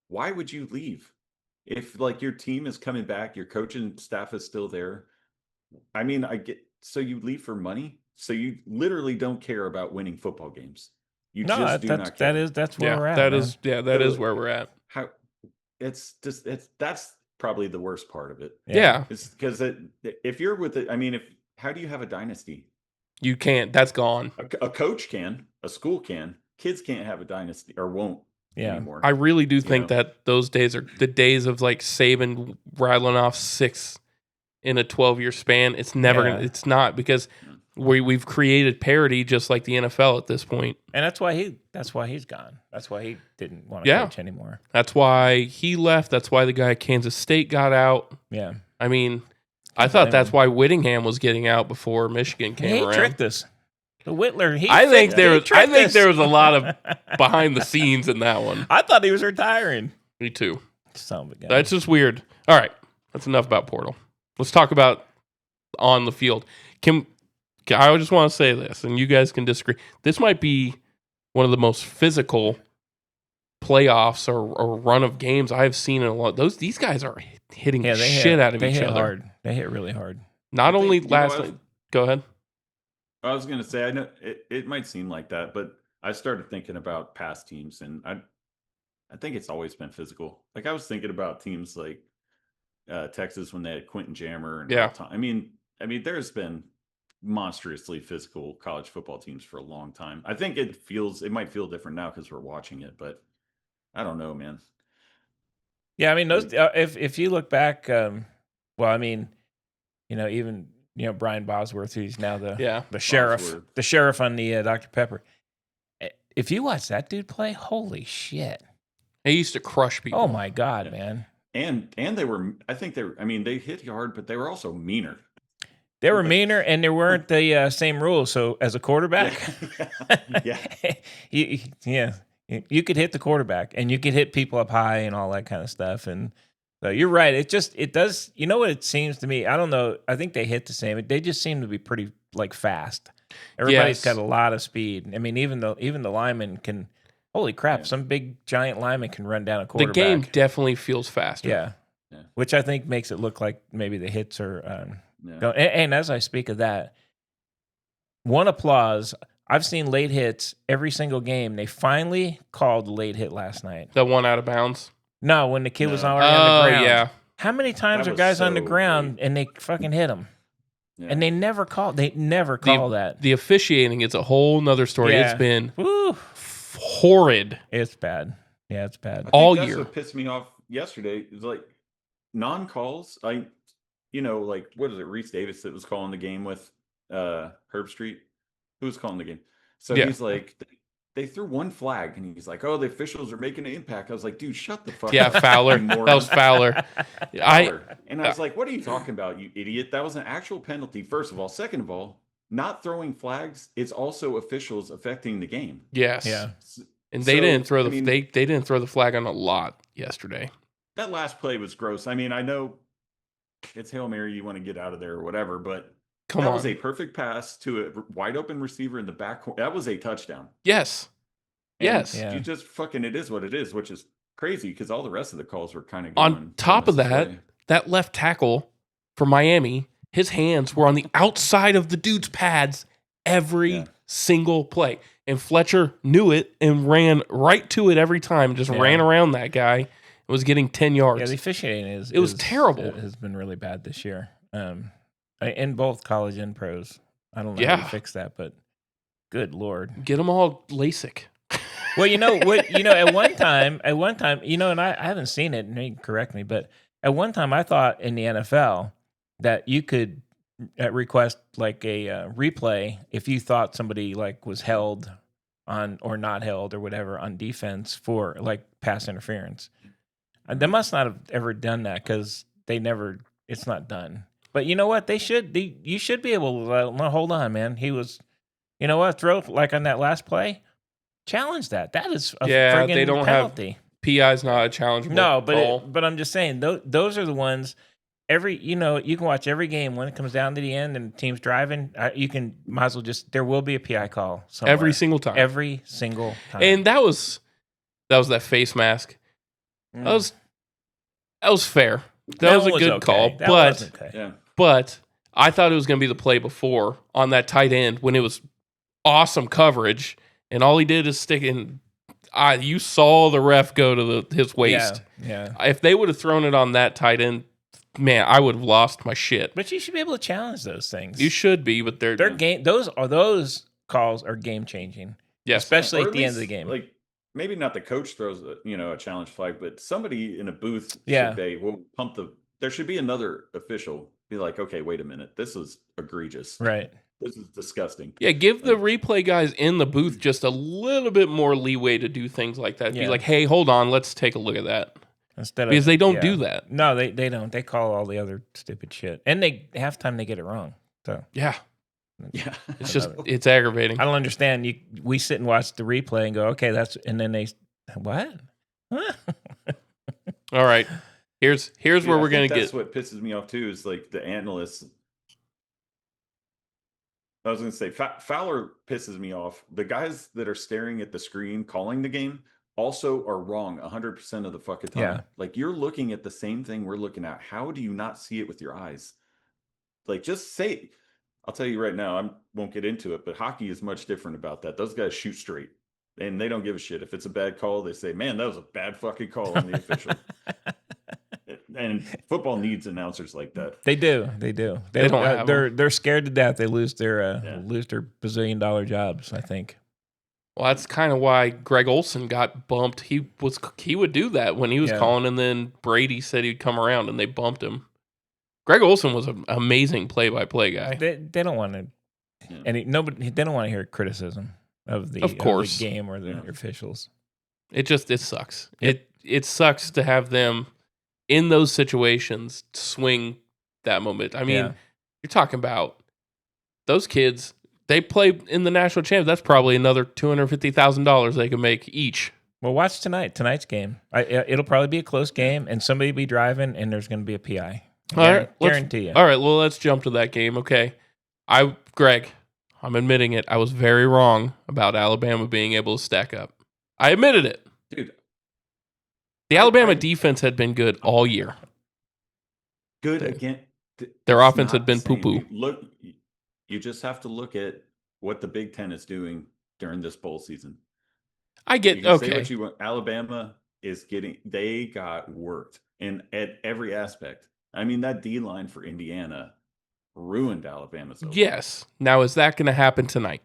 Why would you leave? If like your team is coming back, your coaching staff is still there. I mean, so you leave for money. So you literally don't care about winning football games. You just do not care. That's where we're at. That is where we're at. That's probably the worst part of it. Yeah. It's because if you're with it, I mean, how do you have a dynasty? You can't. That's gone. A coach can, a school can. Kids can't have a dynasty or won't anymore. I really do think that those days are the days of like Saban rattling off 6 in a 12-year span. It's never gonna. It's not, because we've created parity just like the NFL at this point. And that's why he's gone. That's why he didn't want to coach anymore. That's why he left. That's why the guy at Kansas State got out. Yeah. I mean, I thought that's why Whittingham was getting out before Michigan came around. He tricked us. The Whittler. I think there was a lot of behind the scenes in that one. I thought he was retiring. Me too. Son of a gun. That's just weird. All right, that's enough about Portal. Let's talk about on the field. I just want to say this, and you guys can disagree. This might be one of the most physical playoffs or run of games I've seen in a lot. These guys are hitting out of each other. They hit hard. They hit really hard. Not only last night. Go ahead. I was going to say, I know it might seem like that, but I started thinking about past teams, and I think it's always been physical. Like, I was thinking about teams like Texas when they had Quentin Jammer and I mean, there's been monstrously physical college football teams for a long time. I think it might feel different now because we're watching it, but I don't know, man. Yeah, I mean, those if you look back, well, I mean, even Brian Bosworth, who's now the sheriff on the Dr. Pepper. If you watch that dude play, holy shit! He used to crush people. Oh my God, man! And they were, they hit hard, but they were also meaner. They were meaner, and there weren't the same rules. So as a quarterback, you could hit the quarterback, and you could hit people up high and all that kind of stuff. And so you're right. It does. You know what it seems to me? I don't know. I think they hit the same. They just seem to be pretty fast. Everybody's got a lot of speed. I mean, even the linemen can. Holy crap! Some big giant lineman can run down a quarterback. The game definitely feels faster. Yeah. Which I think makes it look like maybe the hits are. And as I speak of that, one applause. I've seen late hits every single game. They finally called the late hit last night. The one out of bounds? No, when the kid was already on the ground. Yeah. How many times are guys on the ground and they fucking hit him? Yeah. And they never call that. The officiating is a whole nother story. Yeah. It's been horrid. It's bad. Yeah, it's bad. All year. That's what pissed me off yesterday. It was like non-calls. What is it? Reese Davis that was calling the game with Herb Street. Who was calling the game? So he's like, they threw one flag, and he's like, "Oh, the officials are making an impact." I was like, "Dude, shut the fuck up." Yeah, Fowler. That was Fowler. I was like, "What are you talking about, you idiot? That was an actual penalty." First of all, second of all, not throwing flags is also officials affecting the game. Yes. Yeah. And they didn't throw they didn't throw the flag on a lot yesterday. That last play was gross. I mean, I know it's Hail Mary, you want to get out of there or whatever, but that was a perfect pass to a wide open receiver in the back corner. That was a touchdown. Yes. And you just it is what it is, which is crazy because all the rest of the calls were kind of on top of that. that left tackle for Miami, his hands were on the outside of the dude's pads every single play. And Fletcher knew it and ran right to it every time, just ran around that guy and was getting 10 yards. Yeah, the officiating was terrible. It has been really bad this year. In both college and pros. I don't know how to fix that, but good Lord. Get them all LASIK. Well, you know what? At one time, and I haven't seen it, and you can correct me, but at one time I thought in the NFL that you could request like a replay if you thought somebody like was held on or not held or whatever on defense for like pass interference. They must not have ever done that because it's not done. But you know what? You should be able to hold on, man. He was, you know what? Throw like on that last play. Challenge that. That is a friggin' they don't penalty. PI's not a challenge. No, but I'm just saying those are the ones. You can watch every game when it comes down to the end and the team's driving. Might as well there will be a PI call somewhere. Every single time. Every single time. And that was that face mask. That was fair. That was a good call. But I thought it was going to be the play before on that tight end when it was awesome coverage. And all he did is stick in. You saw the ref go to his waist. Yeah. If they would have thrown it on that tight end, man, I would have lost my shit. But you should be able to challenge those things. You should be, but they're game. Those calls are game changing. Yes, especially at the end of the game. Like maybe not the coach throws a challenge flag, but somebody in a booth will pump there should be another official be like, okay, wait a minute, this is egregious. Right. This is disgusting. Yeah, give the replay guys in the booth just a little bit more leeway to do things like that. Yeah. Be like, hey, hold on, let's take a look at that. Because they don't do that. No, they don't. They call all the other stupid shit. And half time they get it wrong. So yeah. It's aggravating. I don't understand. We sit and watch the replay and go, okay, and then they, what? All right. Here's where we're going to get. That's what pisses me off too, is like the analysts. I was going to say, Fowler pisses me off. The guys that are staring at the screen calling the game also are wrong 100% of the fucking time. Yeah. Like, you're looking at the same thing we're looking at. How do you not see it with your eyes? Like, just say, I'll tell you right now, I won't get into it, but hockey is much different about that. Those guys shoot straight, and they don't give a shit. If it's a bad call, they say, man, that was a bad fucking call on the official. And football needs announcers like that. They do. They don't. They're scared to death. They lose their bazillion-dollar jobs, I think. Well, that's kind of why Greg Olson got bumped. He would do that when he was calling, and then Brady said he'd come around, and they bumped him. Greg Olson was an amazing play-by-play guy. They don't want to, and they don't want to hear criticism of the game or the officials. It sucks. Yep. It sucks to have them in those situations swing that moment. I mean, you're talking about those kids. They play in the national champ. That's probably another $250,000 they can make each. Well, watch tonight's game. It'll probably be a close game, and somebody will be driving, and there's going to be a PI. Guarantee you. All right, well, let's jump to that game. Okay. Greg, I'm admitting it. I was very wrong about Alabama being able to stack up. I admitted it. Dude. The Alabama defense had been good all year. Good again. Their offense had been poo-poo. Look, you just have to look at what the Big Ten is doing during this bowl season. I get, okay. Say what you want. Alabama is they got worked at every aspect. I mean, that D-line for Indiana ruined Alabama's opening. Yes. Now, is that going to happen tonight?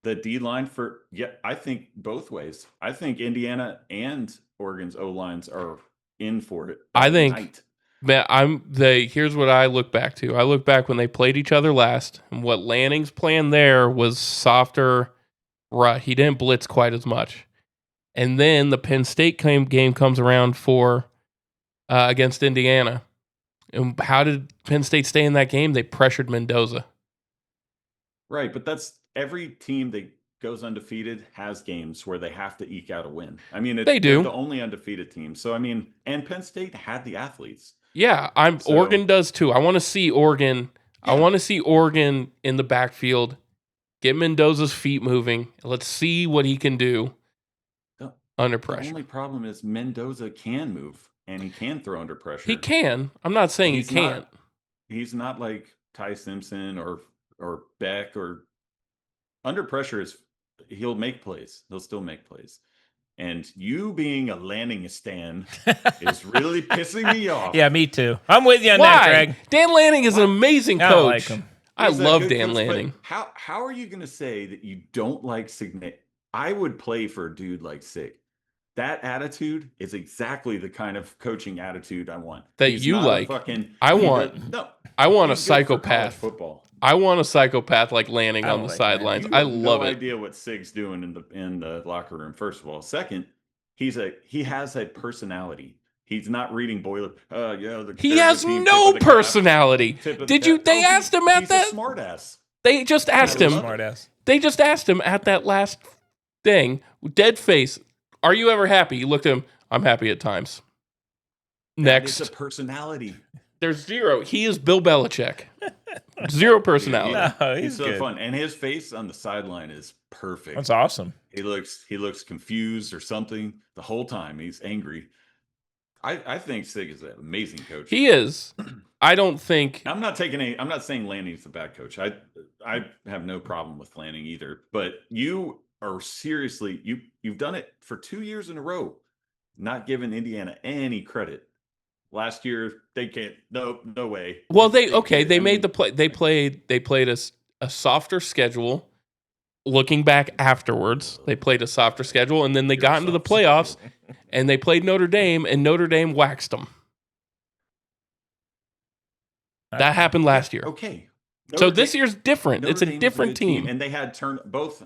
The D-line I think both ways. I think Indiana and Oregon's O-lines are in for it. I think here's what I look back to. I look back when they played each other last, and what Lanning's plan there was softer. Right, he didn't blitz quite as much. And then the Penn State game comes around for against Indiana. And how did Penn State stay in that game? They pressured Mendoza. Right, but that's every team that goes undefeated has games where they have to eke out a win. I mean, they do. They're the only undefeated team. So, I mean, and Penn State had the athletes. Yeah, Oregon does too. I want to see Oregon. Yeah. I want to see Oregon in the backfield. Get Mendoza's feet moving. Let's see what he can do under pressure. The only problem is Mendoza can move. and he can throw under pressure. He can. I'm not saying he can't. He's not like Ty Simpson or Beck or under pressure. He'll make plays. He'll still make plays. And you being a Lanning stan is really pissing me off. Yeah, me too. I'm with you on that, Greg. Dan Lanning is an amazing coach. I like him. I love Dan Lanning. How are you going to say that you don't like Sig? I would play for a dude like Sig. That attitude is exactly the kind of coaching attitude I want. That you like. I want a psychopath. Football. I want a psychopath like Lanning on the sidelines. I love it. No idea what Sig's doing in the locker room. First of all, second, he has a personality. He's not reading boiler. He has no personality. They asked him at that. He's a smartass. They just asked him. They just asked him at that last thing, dead face. Are you ever happy? He looked at him. I'm happy at times. Next. It's a personality. There's zero. He is Bill Belichick. Zero personality. No, he's so fun, and his face on the sideline is perfect. That's awesome. He looks confused or something the whole time. He's angry. I think Sig is an amazing coach. He is. I don't think. I'm not saying Lanning's a bad coach. I have no problem with Lanning either. But you are seriously you've done it for 2 years in a row, not giving Indiana any credit. Last year they can't. No way. Well, they made the play. They played a softer schedule. Looking back afterwards, they played a softer schedule, and then they got into the playoffs, and they played Notre Dame, and Notre Dame waxed them. That happened last year. Okay. So this year's different. It's a different team. And they had both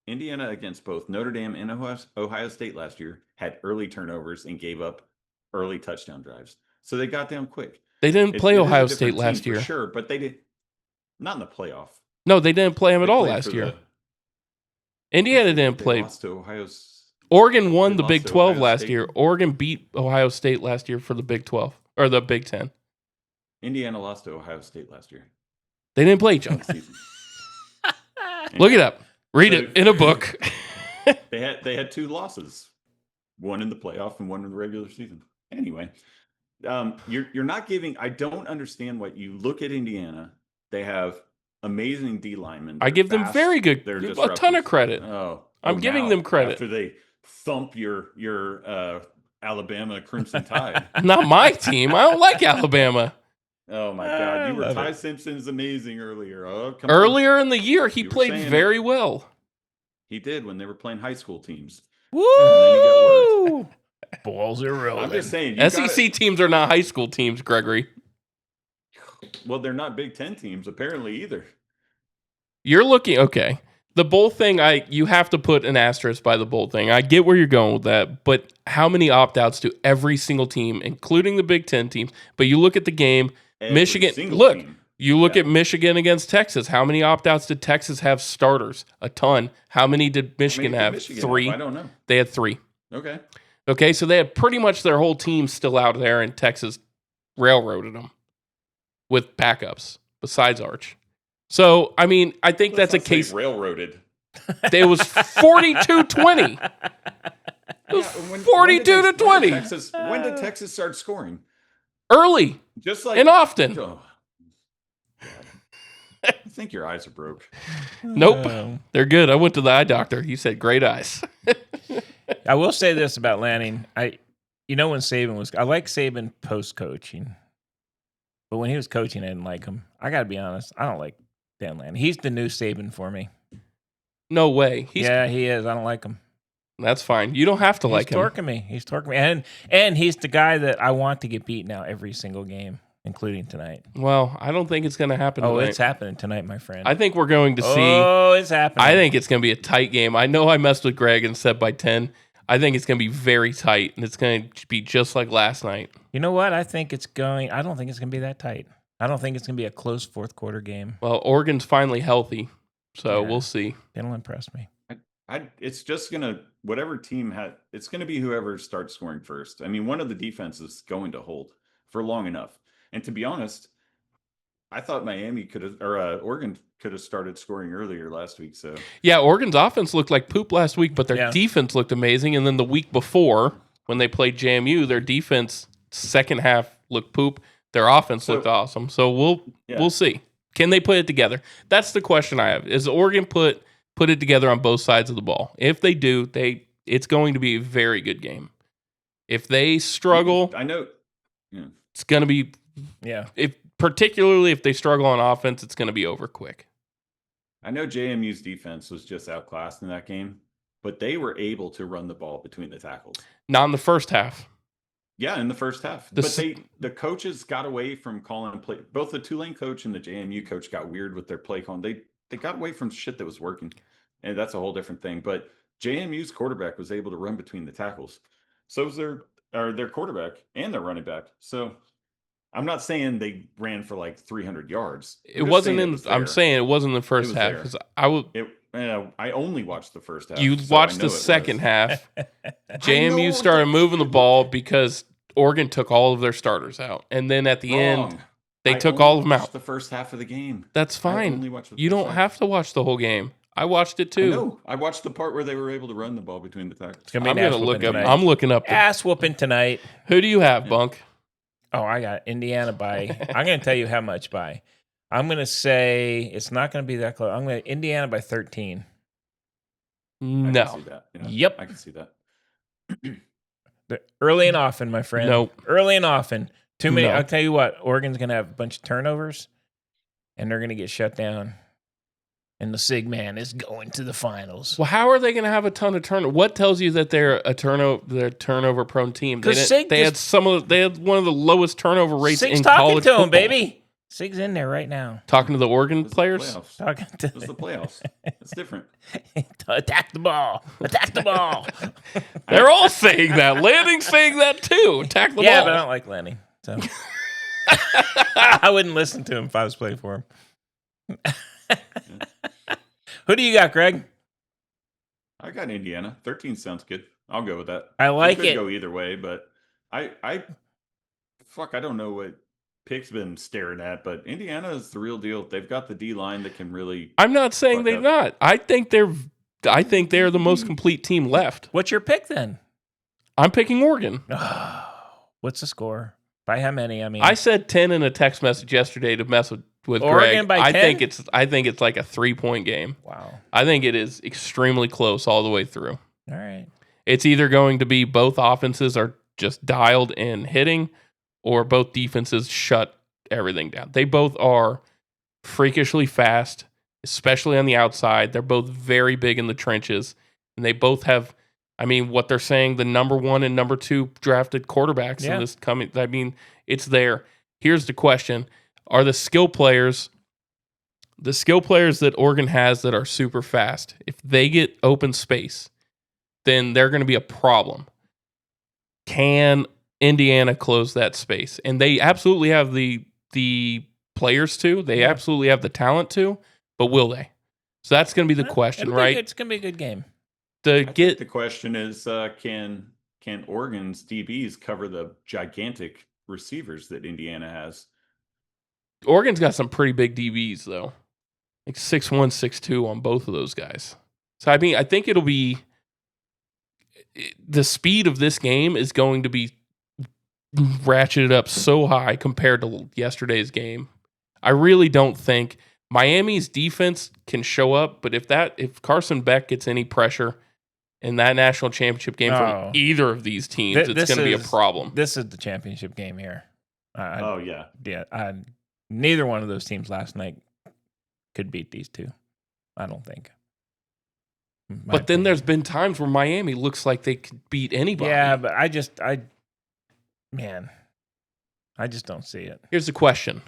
Indiana against both Notre Dame and Ohio State last year had early turnovers and gave up early touchdown drives. So they got down quick. They didn't play Ohio State last year. Sure, but they did not in the playoff. No, they didn't play them at all last year. Indiana didn't play. Lost to Oregon won the Big 12 last year. Oregon beat Ohio State last year for the Big 12 or the Big 10. Indiana lost to Ohio State last year. They didn't play each other. Look it up. Read it in a book. They had 2 losses, one in the playoff and one in the regular season. Anyway, you're not giving. I don't understand what you look at Indiana. They have amazing D linemen. I give them very good, a ton of credit. I'm giving them credit after they thump your Alabama Crimson Tide. Not my team. I don't like Alabama. Oh my God! You were Ty Simpson's amazing earlier. Oh, come earlier in the year, he played very well. He did when they were playing high school teams. Woo! Balls are rolling. I'm just saying. SEC teams are not high school teams, Gregory. Well, they're not Big Ten teams apparently either. You're looking okay. The bowl thing, you have to put an asterisk by the bowl thing. I get where you're going with that, but how many opt-outs do every single team, including the Big Ten teams? But you look at the game, Michigan. Look, you look at Michigan against Texas. How many opt-outs did Texas have starters? A ton. How many did Michigan have? 3. I don't know. They had 3. Okay, so they had pretty much their whole team still out there, and Texas railroaded them with backups besides Arch. So, I mean, I think that's a case. Railroaded. It was 42-20. It was 42-20. When did Texas start scoring? Early. Just like and often. Oh, I think your eyes are broke. Nope. They're good. I went to the eye doctor. He said great eyes. I will say this about Lanning. When Saban was, I like Saban post-coaching. But when he was coaching, I didn't like him. I got to be honest. I don't like Dan Lanning. He's the new Saban for me. No way. Yeah, he is. I don't like him. That's fine. You don't have to like him. He's torquing me. And he's the guy that I want to get beat now every single game, including tonight. Well, I don't think it's going to happen tonight. It's happening tonight, my friend. I think we're going to see. Oh, it's happening. I think it's going to be a tight game. I know I messed with Greg and said by 10. I think it's going to be very tight, and it's going to be just like last night. You know what? I don't think it's going to be that tight. I don't think it's going to be a close fourth quarter game. Well, Oregon's finally healthy, so we'll see. It'll impress me. It's just going to, whatever team it's going to be whoever starts scoring first. I mean, one of the defenses is going to hold for long enough. And to be honest, I thought Oregon could have started scoring earlier last week. So yeah, Oregon's offense looked like poop last week, but their defense looked amazing. And then the week before, when they played JMU, their defense second half looked poop. Their offense looked awesome. So we'll see. Can they put it together? That's the question I have. Is Oregon put it together on both sides of the ball? If they do, it's going to be a very good game. If they struggle, I know it's going to be particularly if they struggle on offense, it's going to be over quick. I know JMU's defense was just outclassed in that game, but they were able to run the ball between the tackles. Not in the first half. Yeah, in the first half. But the coaches got away from calling play. Both the Tulane coach and the JMU coach got weird with their play calling. They got away from shit that was working, and that's a whole different thing. But JMU's quarterback was able to run between the tackles. So was their quarterback and their running back. So I'm not saying they ran for like 300 yards. I'm saying it wasn't the first half because I only watched the first half. You watched the second half. JMU started moving the ball because Oregon took all of their starters out, and then at the end, they took all of them out. The first half of the game. That's fine. You don't have to watch the whole game. I watched it too. No, I watched the part where they were able to run the ball between the tackles. I'm going to look up. I'm looking up. Ass whooping tonight. Who do you have, Bunk? Oh, I got Indiana by. I'm going to tell you how much by. I'm going to say it's not going to be that close. I'm going to Indiana by 13. No. I can see that. Yep. I can see that. Early and often, my friend. Nope. Early and often. Too many. No. I'll tell you what. Oregon's going to have a bunch of turnovers, and they're going to get shut down. And the Sig Man is going to the finals. Well, how are they going to have a ton of turnover? What tells you that they're a turnover prone team? They had one of the lowest turnover rates Sig's in talking college to football. him, baby. Sig's in there right now. Talking to the Oregon players. Talking to It's the playoffs. It's different. Attack the ball. Attack the ball. They're all saying that. Lanning's saying that too. Attack the ball. Yeah, but I don't like Lanning. So I wouldn't listen to him if I was playing for him. Who do you got, Greg? I got Indiana. 13 sounds good. I'll go with that. I like it. Could go either way, but I don't know what Pick's been staring at, but Indiana is the real deal. They've got the D line that can really. I'm not saying they're not. I think they're the most complete team left. What's your pick then? I'm picking Oregon. What's the score? By how many? I mean, I said 10 in a text message yesterday to mess with Oregon Greg. by 10? I think it's like a 3-point game. Wow. I think it is extremely close all the way through. All right. It's either going to be both offenses are just dialed and hitting, or both defenses shut everything down. They both are freakishly fast, especially on the outside. They're both very big in the trenches, and they both have, what they're saying, the number 1 and number 2 drafted quarterbacks in this coming. It's there. Here's the question. Are the skill players that Oregon has that are super fast, if they get open space, then they're going to be a problem. Can Indiana close that space? And they absolutely have the players to. They absolutely have the talent to, but will they? So that's going to be the question, right? It's going to be a good game. I think the question is, can Oregon's DBs cover the gigantic receivers that Indiana has? Oregon's got some pretty big DBs, though. Like 6'1", 6'2" on both of those guys. So, I think it'll be... The speed of this game is going to be ratcheted up so high compared to yesterday's game. I really don't think Miami's defense can show up, but if Carson Beck gets any pressure in that national championship game from either of these teams, it's going to be a problem. This is the championship game here. Yeah. Yeah. Neither one of those teams last night could beat these two. I don't think. But then there's been times where Miami looks like they could beat anybody. Yeah, but I just don't see it. Here's the question.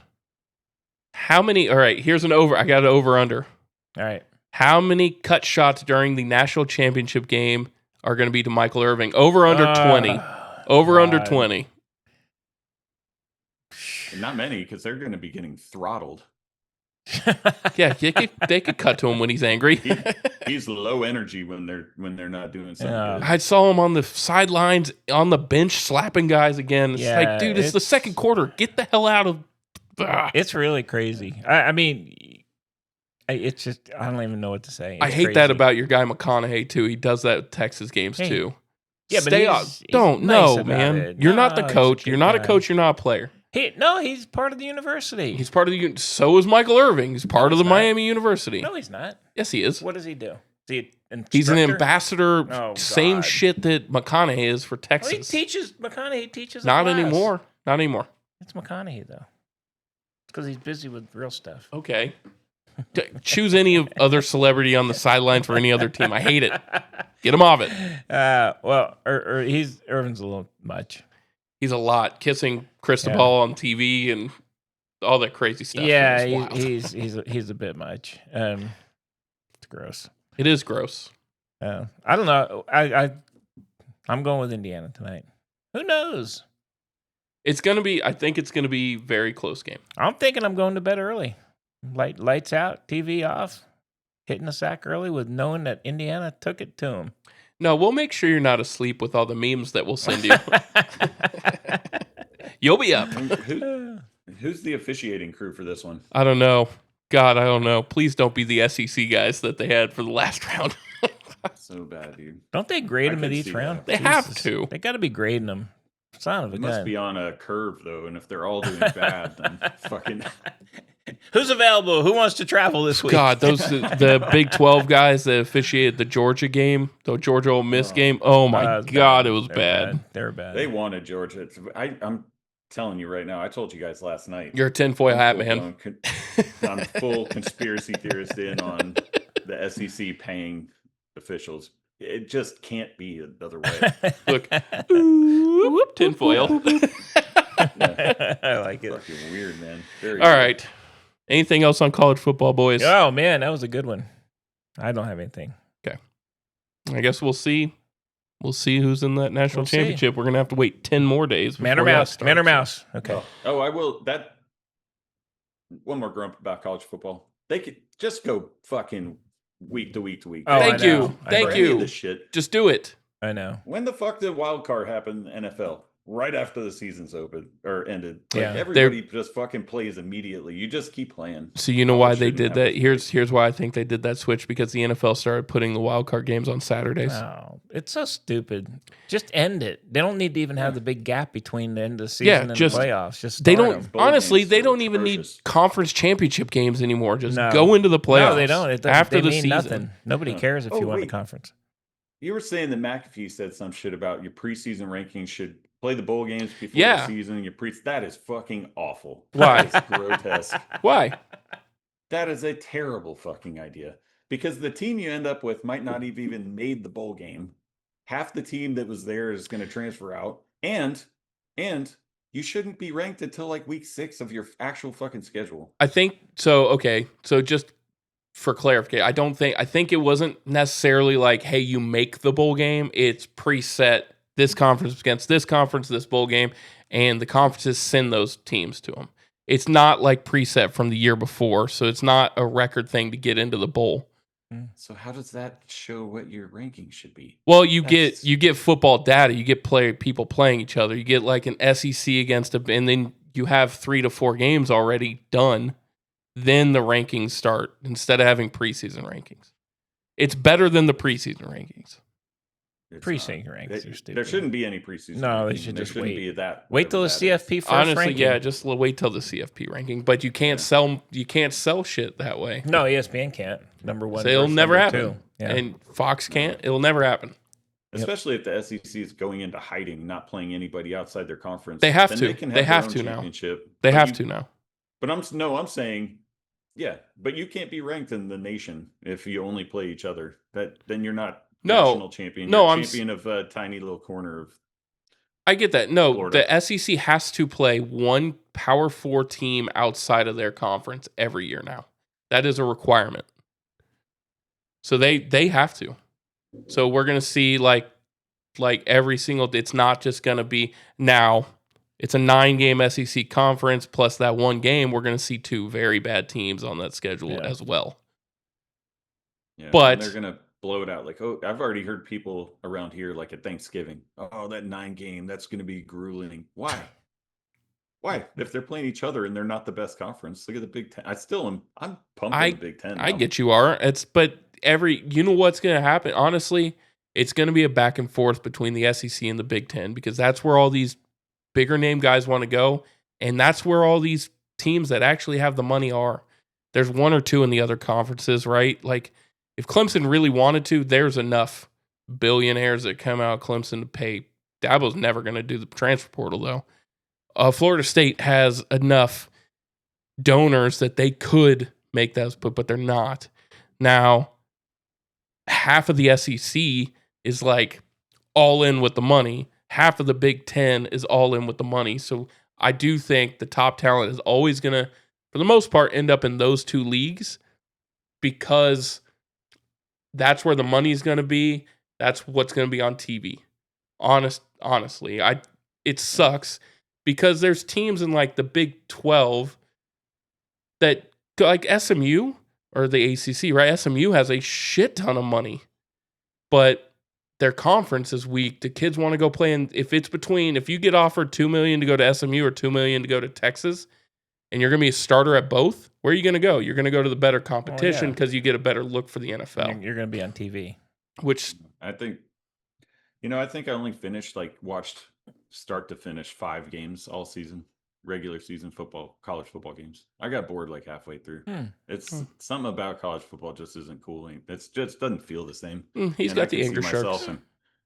All right, here's an over. I got an over-under. All right. How many cut shots during the national championship game are going to be to Michael Irving? Over under 20. Over under 20. Not many, because they're going to be getting throttled. Yeah, they could cut to him when he's angry. He's low energy when they're not doing something. Good. I saw him on the sidelines, on the bench, slapping guys again. It's like, dude, it's the second quarter. Get the hell out of. It's really crazy. It's just I don't even know what to say. I hate that about your guy McConaughey too. He does that at Texas games too. Yeah, Stay but off. Don't know, man. It. You're not the coach. You're not a coach. You're not a player. He's part of the university. He's part of the. So is Michael Irving. He's part of the Miami University. No, he's not. Yes, he is. What does he do? He's an ambassador. Oh, same God. shit that McConaughey is for Texas. Well, McConaughey teaches. Not anymore. Not anymore. It's McConaughey though. It's because he's busy with real stuff. Okay. Choose any other celebrity on the sideline for any other team. I hate it. Get him off it. Well, Irvin's a little much. He's a lot. Kissing Cristobal on TV and all that crazy stuff. Yeah, he's a bit much. It's gross. It is gross. I don't know. I'm going with Indiana tonight. Who knows? It's gonna be. I think it's gonna be a very close game. I'm thinking I'm going to bed early. Lights out, TV off, hitting the sack early with knowing that Indiana took it to him. No, we'll make sure you're not asleep with all the memes that we'll send you. You'll be up. Who's the officiating crew for this one? I don't know. God, I don't know. Please don't be the SEC guys that they had for the last round. So bad, dude. Don't they grade them at each round? They have to. They got to be grading them. Son of a gun. Must be on a curve though, and if they're all doing bad, then fucking. Who's available? Who wants to travel this week? God, the Big 12 guys that officiated the Georgia game, the Georgia Ole Miss game. Oh my God, it was bad. They were bad. They wanted Georgia. I'm telling you right now. I told you guys last night. You're a tinfoil hat man. I'm full conspiracy theorist in on the SEC paying officials. It just can't be another way. Look, whoop, tinfoil. I like it. Fucking weird, man. All right. Anything else on college football, boys? Oh man, that was a good one. I don't have anything. Okay. I guess we'll see. We'll see who's in that national championship. We're gonna have to wait 10 more days. Man or mouse? Man or mouse? Okay. Oh, I will. That one more grump about college football. They could just go fucking week to week to week. Oh, Thank you. Thank you. This shit. Just do it. I know. When the fuck did wild card happen in the NFL? Right after the season's open or ended. Yeah. Everybody just fucking plays immediately. You just keep playing. So you know why they did that? Here's why I think they did that switch, because the NFL started putting the wild card games on Saturdays. Oh, it's so stupid. Just end it. They don't need to even have the big gap between the end of the season and the playoffs. Just they don't. Honestly, they don't even need conference championship games anymore. Just go into the playoffs. No, they don't. After the mean season. Nothing. Nobody cares if you won the conference. You were saying that McAfee said some shit about your preseason rankings should play the bowl games before the season. That is fucking awful. Why? That is grotesque. Why? That is a terrible fucking idea. Because the team you end up with might not have even made the bowl game. Half the team that was there is going to transfer out. And you shouldn't be ranked until like week 6 of your actual fucking schedule. I think so. Okay. So just for clarification, I think it wasn't necessarily like, hey, you make the bowl game. It's preset. This conference against this conference, this bowl game, and the conferences send those teams to them. It's not like preset from the year before, so it's not a record thing to get into the bowl. So how does that show what your ranking should be? Well, you get football data. You get people playing each other. You get like an SEC against and then you have 3 to 4 games already done. Then the rankings start instead of having preseason rankings. It's better than the preseason rankings. Preseason rankings are stupid. There shouldn't be any preseason. No, they should just wait. Be that. Wait till the CFP first. Honestly, ranking. yeah, just wait till the CFP ranking. But you can't sell. You can't sell shit that way. No, ESPN can't. Number one. So it'll never happen. 2. Yeah. And Fox can't. It'll never happen. Especially if the SEC is going into hiding, not playing anybody outside their conference. They have to. They have to now. They have to now. But I'm saying, yeah, but you can't be ranked in the nation if you only play each other. Then you're not. National champion. No, I'm champion of a tiny little corner of. I get that. No, Florida. the SEC has to play one Power 4 team outside of their conference every year now. That is a requirement. So they have to. So we're gonna see like every single. It's not just gonna be now. It's a 9-game SEC conference plus that one game. We're gonna see 2 very bad teams on that schedule as well. Yeah, but they're gonna blow it out. Like, oh, I've already heard people around here like at Thanksgiving. Oh, that 9-game, that's going to be grueling. Why? If they're playing each other and they're not the best conference, look at the Big Ten. I'm pumped on the Big Ten. I get you are. But you know what's going to happen? Honestly, It's going to be a back and forth between the SEC and the Big Ten because that's where all these bigger name guys want to go. And that's where all these teams that actually have the money are. There's one or two in the other conferences, right? Like, if Clemson really wanted to, there's enough billionaires that come out of Clemson to pay. Dabo's never going to do the transfer portal, though. Florida State has enough donors that they could make those, but they're not. Now, half of the SEC is like all in with the money. Half of the Big Ten is all in with the money. So I do think the top talent is always going to, for the most part, end up in those two leagues because that's where the money is going to be. That's what's going to be on TV. Honestly, it sucks because there's teams in like the Big 12 that, like SMU or the ACC, right? SMU has a shit ton of money, but their conference is weak. The kids want to go play, and if you get offered $2 million to go to SMU or $2 million to go to Texas, and you're going to be a starter at both, where are you going to go? You're going to go to the better competition because you get a better look for the NFL. You're going to be on TV. Which I think I only watched start to finish 5 games all season, regular season football, college football games. I got bored like halfway through. It's something about college football just isn't cool. It just doesn't feel the same. He's got the anger sharks.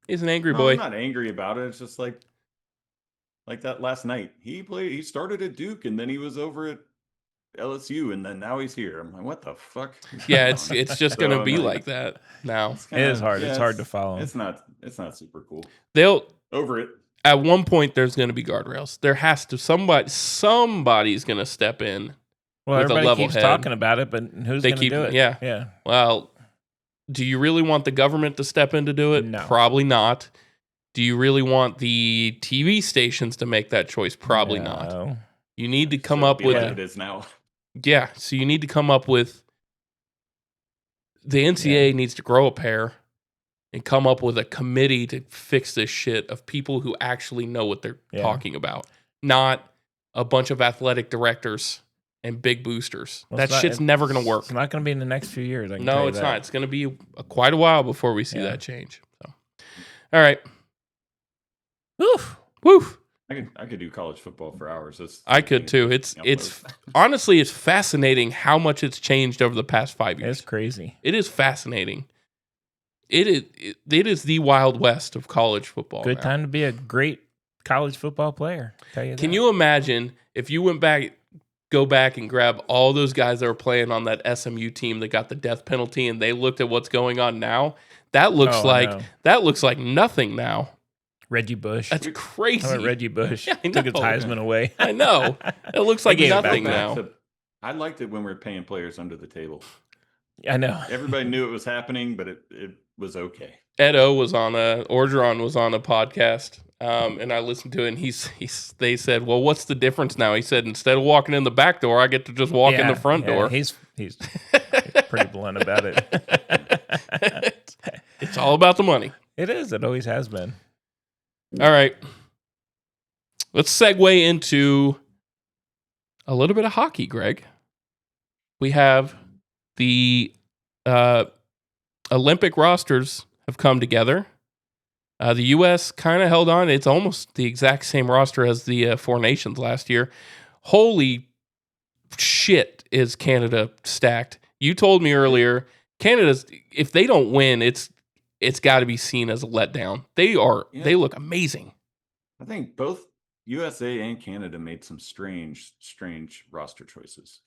He's an angry boy. I'm not angry about it. It's just like that last night. He started at Duke and then he was over at LSU and then now he's here. I'm like, what the fuck? Yeah, it's just gonna be like that now. It is hard. It's hard to follow. It's not super cool. They'll over it. At one point, there's going to be guardrails. There has to somebody's going to step in. Well, with everybody a level keeps head. talking about it, but who's going to do it? Yeah. Well, do you really want the government to step in to do it? No. Probably not. Do you really want the TV stations to make that choice? Probably not. You need to come up with it is now. Yeah, so you need to come up with the NCAA needs to grow a pair and come up with a committee to fix this shit of people who actually know what they're talking about, not a bunch of athletic directors and big boosters. Well, that shit's never going to work. It's not going to be in the next few years. No, it's not. It's going to be quite a while before we see that change. So, all right. Woo. I could do college football for hours. I could too. It's honestly, it's fascinating how much it's changed over the past 5 years. It's crazy. It is fascinating. It is the Wild West of college football. Good time to be a great college football player. Can you imagine if you go back and grab all those guys that were playing on that SMU team that got the death penalty and they looked at what's going on now? That looks like nothing now. Reggie Bush. That's crazy. How about Reggie Bush? Took his Heisman away. I know. It looks like nothing now. I liked it when we were paying players under the table. I know. Everybody knew it was happening, but it was okay. Orgeron was on a podcast, and I listened to it, and they said, well, what's the difference now? He said, instead of walking in the back door, I get to just walk in the front door. He's pretty blunt about it. It's all about the money. It is. It always has been. All right. Let's segue into a little bit of hockey, Greg. We have the Olympic rosters have come together. The U.S. kind of held on. It's almost the exact same roster as the Four Nations last year. Holy shit, is Canada stacked. You told me earlier, Canada's, if they don't win, it's got to be seen as a letdown. They look amazing. I think both USA and Canada made some strange roster choices.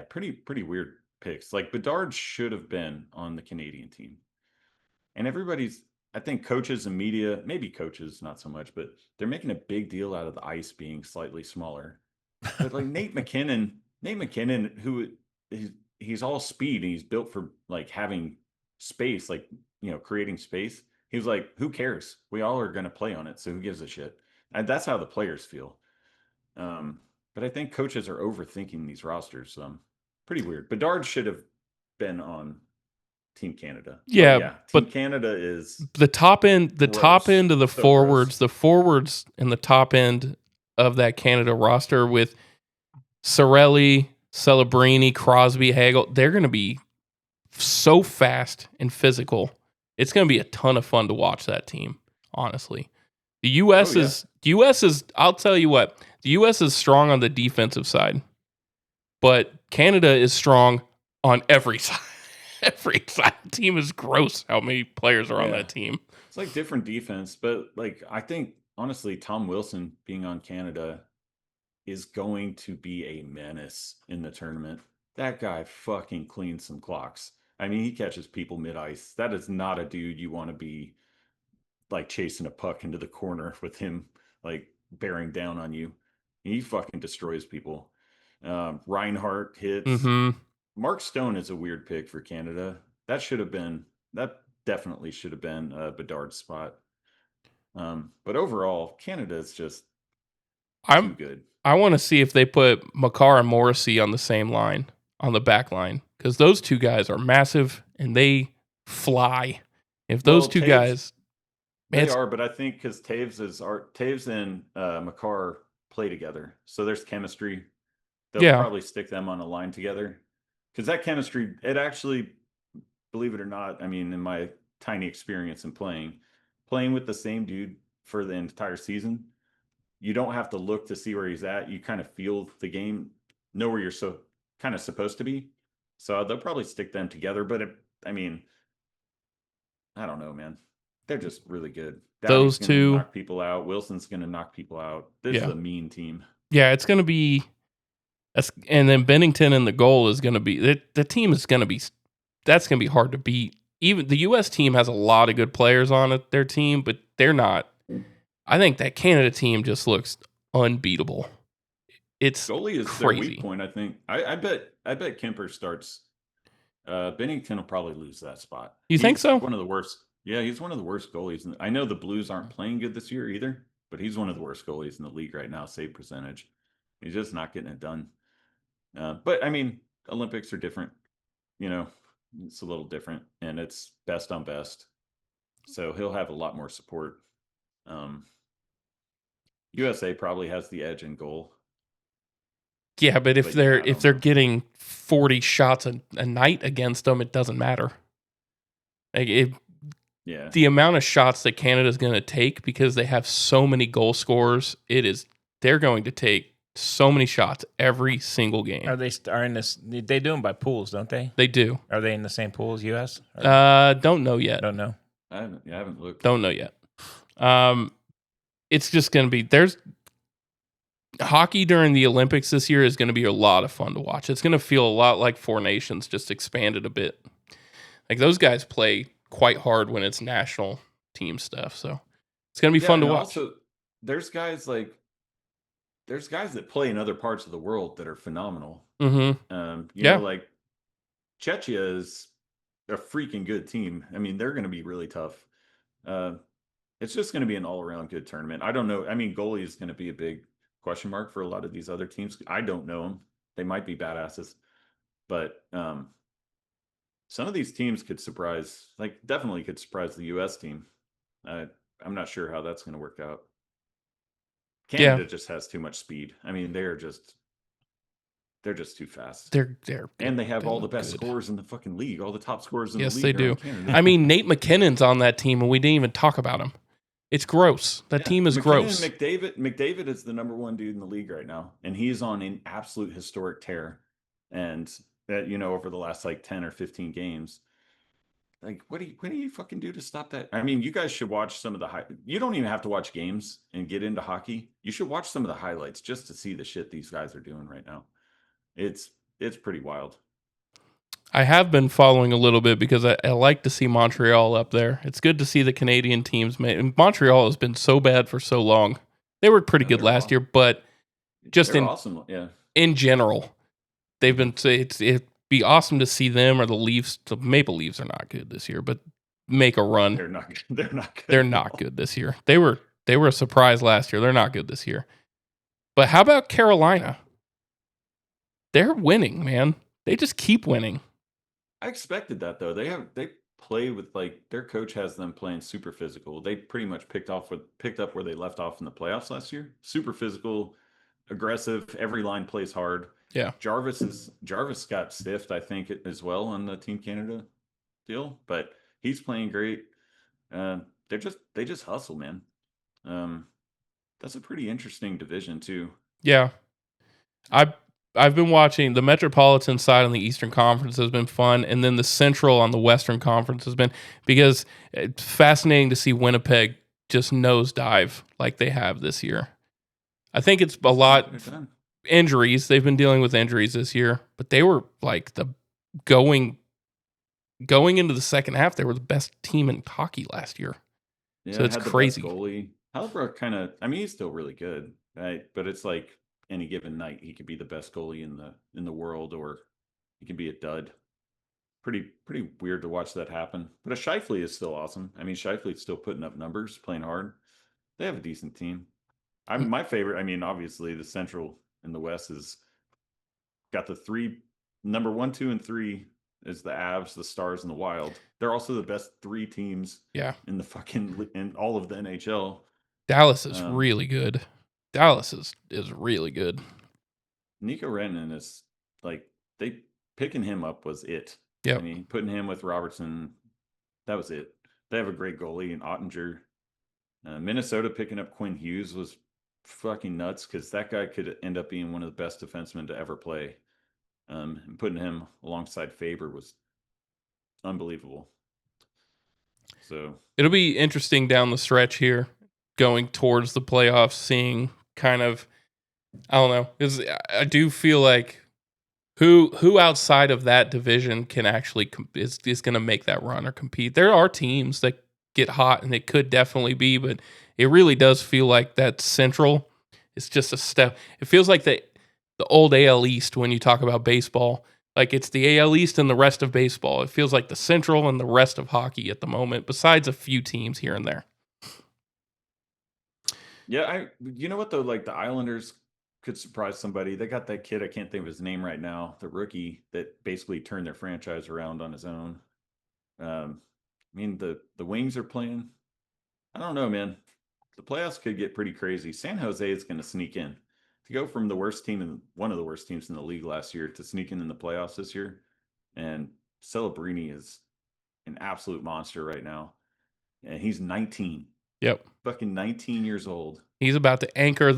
Pretty weird picks. Like Bedard should have been on the Canadian team. And I think coaches and media, maybe coaches not so much, but they're making a big deal out of the ice being slightly smaller. But like Nate McKinnon, who he's all speed and he's built for like having space, like, creating space. He was like, who cares? We all are going to play on it. So who gives a shit? And that's how the players feel. But I think coaches are overthinking these rosters. Pretty weird. Bedard should have been on Team Canada. Team Canada is the top end of the forwards, the forwards and the top end of that Canada roster with Cirelli, Celebrini, Crosby, Hagel. They're going to be so fast and physical. It's going to be a ton of fun to watch that team, honestly. The U.S. is I'll tell you what, the U.S. is strong on the defensive side, but Canada is strong on every side. Every side. The team is gross how many players are on that team. It's like different defense, but like I think honestly, Tom Wilson being on Canada is going to be a menace in the tournament. That guy fucking cleans some clocks. I mean, he catches people mid-ice. That is not a dude you want to be like chasing a puck into the corner with him like bearing down on you. He fucking destroys people. Reinhardt hits. Mm-hmm. Mark Stone is a weird pick for Canada. That definitely should have been Bedard's spot. But overall, Canada is just too good. I want to see if they put Makar and Morrissey on the same line, on the back line, because those two guys are massive and they fly. If those two guys, they are, but I think because Taves and Makar play together, so there's chemistry. They'll probably stick them on a line together because that chemistry, it actually, believe it or not, I mean, in my tiny experience in playing with the same dude for the entire season, you don't have to look to see where he's at. You kind of feel the game, know where you're so kind of supposed to be. So they'll probably stick them together. But I mean, I don't know, man. They're just really good. Those two knock people out. Wilson's going to knock people out. This is a mean team. Yeah, it's going to be. And then Bennington in the goal is going to be the team is going to be. That's going to be hard to beat. Even the U.S. team has a lot of good players on their team, but they're not. I think that Canada team just looks unbeatable. It's goalie is crazy. Their weak point. I think. I bet Kemper starts. Bennington will probably lose that spot. You think so? One of the worst. Yeah, he's one of the worst goalies. I know the Blues aren't playing good this year either, but he's one of the worst goalies in the league right now. Save percentage. He's just not getting it done. But I mean, Olympics are different. You know, it's a little different, and it's best on best. So he'll have a lot more support. USA probably has the edge in goal. Yeah, but if they're getting 40 shots a night against them, it doesn't matter. Like the amount of shots that Canada's going to take because they have so many goal scorers, they're going to take so many shots every single game. Are in this? They do them by pools, don't they? They do. Are they in the same pool as US? Don't know yet. Don't know. I haven't looked. Don't know yet. It's just going to be there's hockey during the Olympics this year is going to be a lot of fun to watch. It's going to feel a lot like Four Nations, just expanded a bit. Like those guys play quite hard when it's national team stuff, so it's going to be fun to watch. Also, there's guys that play in other parts of the world that are phenomenal. Mm-hmm. You know, like Czechia is a freaking good team. I mean, they're going to be really tough. It's just going to be an all-around good tournament. I don't know. I mean, goalie is going to be a big question mark for a lot of these other teams. I don't know them. They might be badasses, but some of these teams could surprise. Like, definitely could surprise the U.S. team. I'm not sure how that's going to work out. Canada just has too much speed. I mean, they're just too fast. They're and they have all the best scorers in the fucking league. All the top scorers in the league. Yes, they do. I mean, Nate McKinnon's on that team, and we didn't even talk about him. It's gross. That team is gross. McDavid is the number one dude in the league right now, and he's on an absolute historic tear. And that, you know, over the last like 10 or 15 games, like what do you fucking do to stop that? I mean, you guys should watch some of the you don't even have to watch games and get into hockey. You should watch some of the highlights just to see the shit these guys are doing right now. It's pretty wild. I have been following a little bit because I like to see Montreal up there. It's good to see the Canadian teams. Montreal has been so bad for so long. They were pretty good last year, but just in general, they've been. It'd be awesome to see them or the Leafs. The Maple Leafs are not good this year, but make a run. They're not good. They're not good this year. They were a surprise last year. They're not good this year. But how about Carolina? They're winning, man. They just keep winning. I expected that though. They play with like their coach has them playing super physical. They pretty much picked up where they left off in the playoffs last year. Super physical, aggressive. Every line plays hard. Yeah. Jarvis got stiffed, I think, as well on the Team Canada deal, but he's playing great. They just hustle, man. That's a pretty interesting division too. Yeah. I've been watching the Metropolitan side on the Eastern Conference has been fun, and then the Central on the Western Conference has been, because it's fascinating to see Winnipeg just nosedive like they have this year. I think it's a lot injuries. They've been dealing with injuries this year, but they were like going into the second half, they were the best team in hockey last year. Yeah, so it's crazy. Goalie Halbrook he's still really good, right? But it's like any given night he could be the best goalie in the world, or he can be a dud. Pretty weird to watch that happen. But a Scheifele is still awesome. I mean, Scheifele's still putting up numbers, playing hard. They have a decent team. My favorite. I mean, obviously the Central and the West is got the three number 1, 2, and 3 is the Avs, the Stars, and the Wild. They're also the best 3 teams. Yeah. In all of the NHL. Dallas is really good. Dallas is really good. Nico Renton is like, they picking him up was it. Yeah. I mean, putting him with Robertson, that was it. They have a great goalie in Ottinger. Minnesota picking up Quinn Hughes was fucking nuts, because that guy could end up being one of the best defensemen to ever play. And putting him alongside Faber was unbelievable. So it'll be interesting down the stretch here, going towards the playoffs, seeing kind of, I don't know, because I do feel like who outside of that division can actually is going to make that run or compete. There are teams that get hot, and it could definitely be, but it really does feel like that Central is just a step. It feels like the old AL East when you talk about baseball. Like, it's the AL East and the rest of baseball. It feels like the Central and the rest of hockey at the moment, besides a few teams here and there. Yeah, you know what though? Like, the Islanders could surprise somebody. They got that kid, I can't think of his name right now, the rookie that basically turned their franchise around on his own. I mean, the Wings are playing. I don't know, man. The playoffs could get pretty crazy. San Jose is going to sneak in. To go from the worst team and one of the worst teams in the league last year to sneaking in the playoffs this year, and Celebrini is an absolute monster right now, and he's 19. Yep, fucking 19 years old. He's about to anchor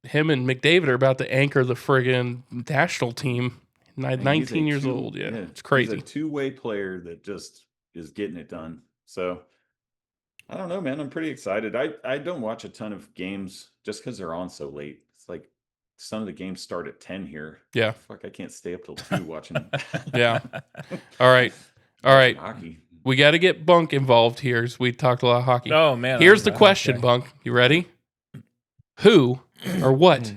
him and McDavid are about to anchor the friggin' national team. 19 years old, yeah, it's crazy. He's a two-way player that just is getting it done. So I don't know, man. I'm pretty excited. I don't watch a ton of games just because they're on so late. It's like some of the games start at 10 here. Yeah. Fuck, I can't stay up till 2 watching. Yeah. All right. Hockey. We got to get Bunk involved here, as we talked a lot of hockey. Oh, man. Here's the question, okay. Bunk. You ready? Who or what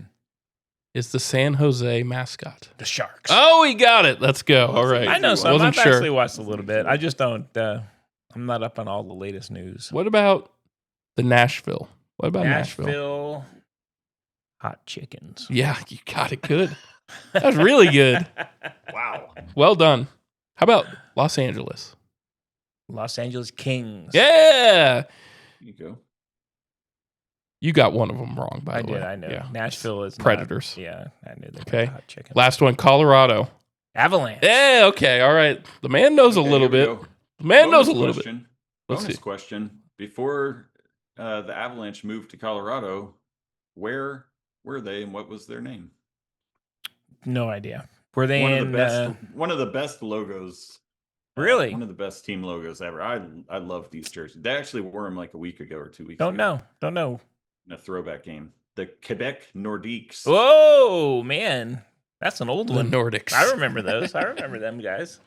is the San Jose mascot? The Sharks. Oh, he got it. Let's go. All right. I know some. I've actually watched a little bit. I just don't. I'm not up on all the latest news. What about the Nashville? What about Nashville? Hot chickens. Yeah, you got it good. That was really good. Wow. Well done. How about Los Angeles? Los Angeles Kings. Yeah. There you go. You got one of them wrong, by the way. I know. Yeah. Nashville is Predators. Yeah, I knew that. Okay. Hot chicken. Last one, Colorado. Avalanche. Yeah, okay. All right. The man knows a little bit. The man knows a little bit. Bonus question. Before the Avalanche moved to Colorado, where were they and what was their name? No idea. Were they one of the best logos? Really? One of the best team logos ever. I love these jerseys. They actually wore them like a week ago or 2 weeks ago. Don't know. In a throwback game. The Quebec Nordiques. Oh, man. That's an old one. The Nordics. I remember those. I remember them guys.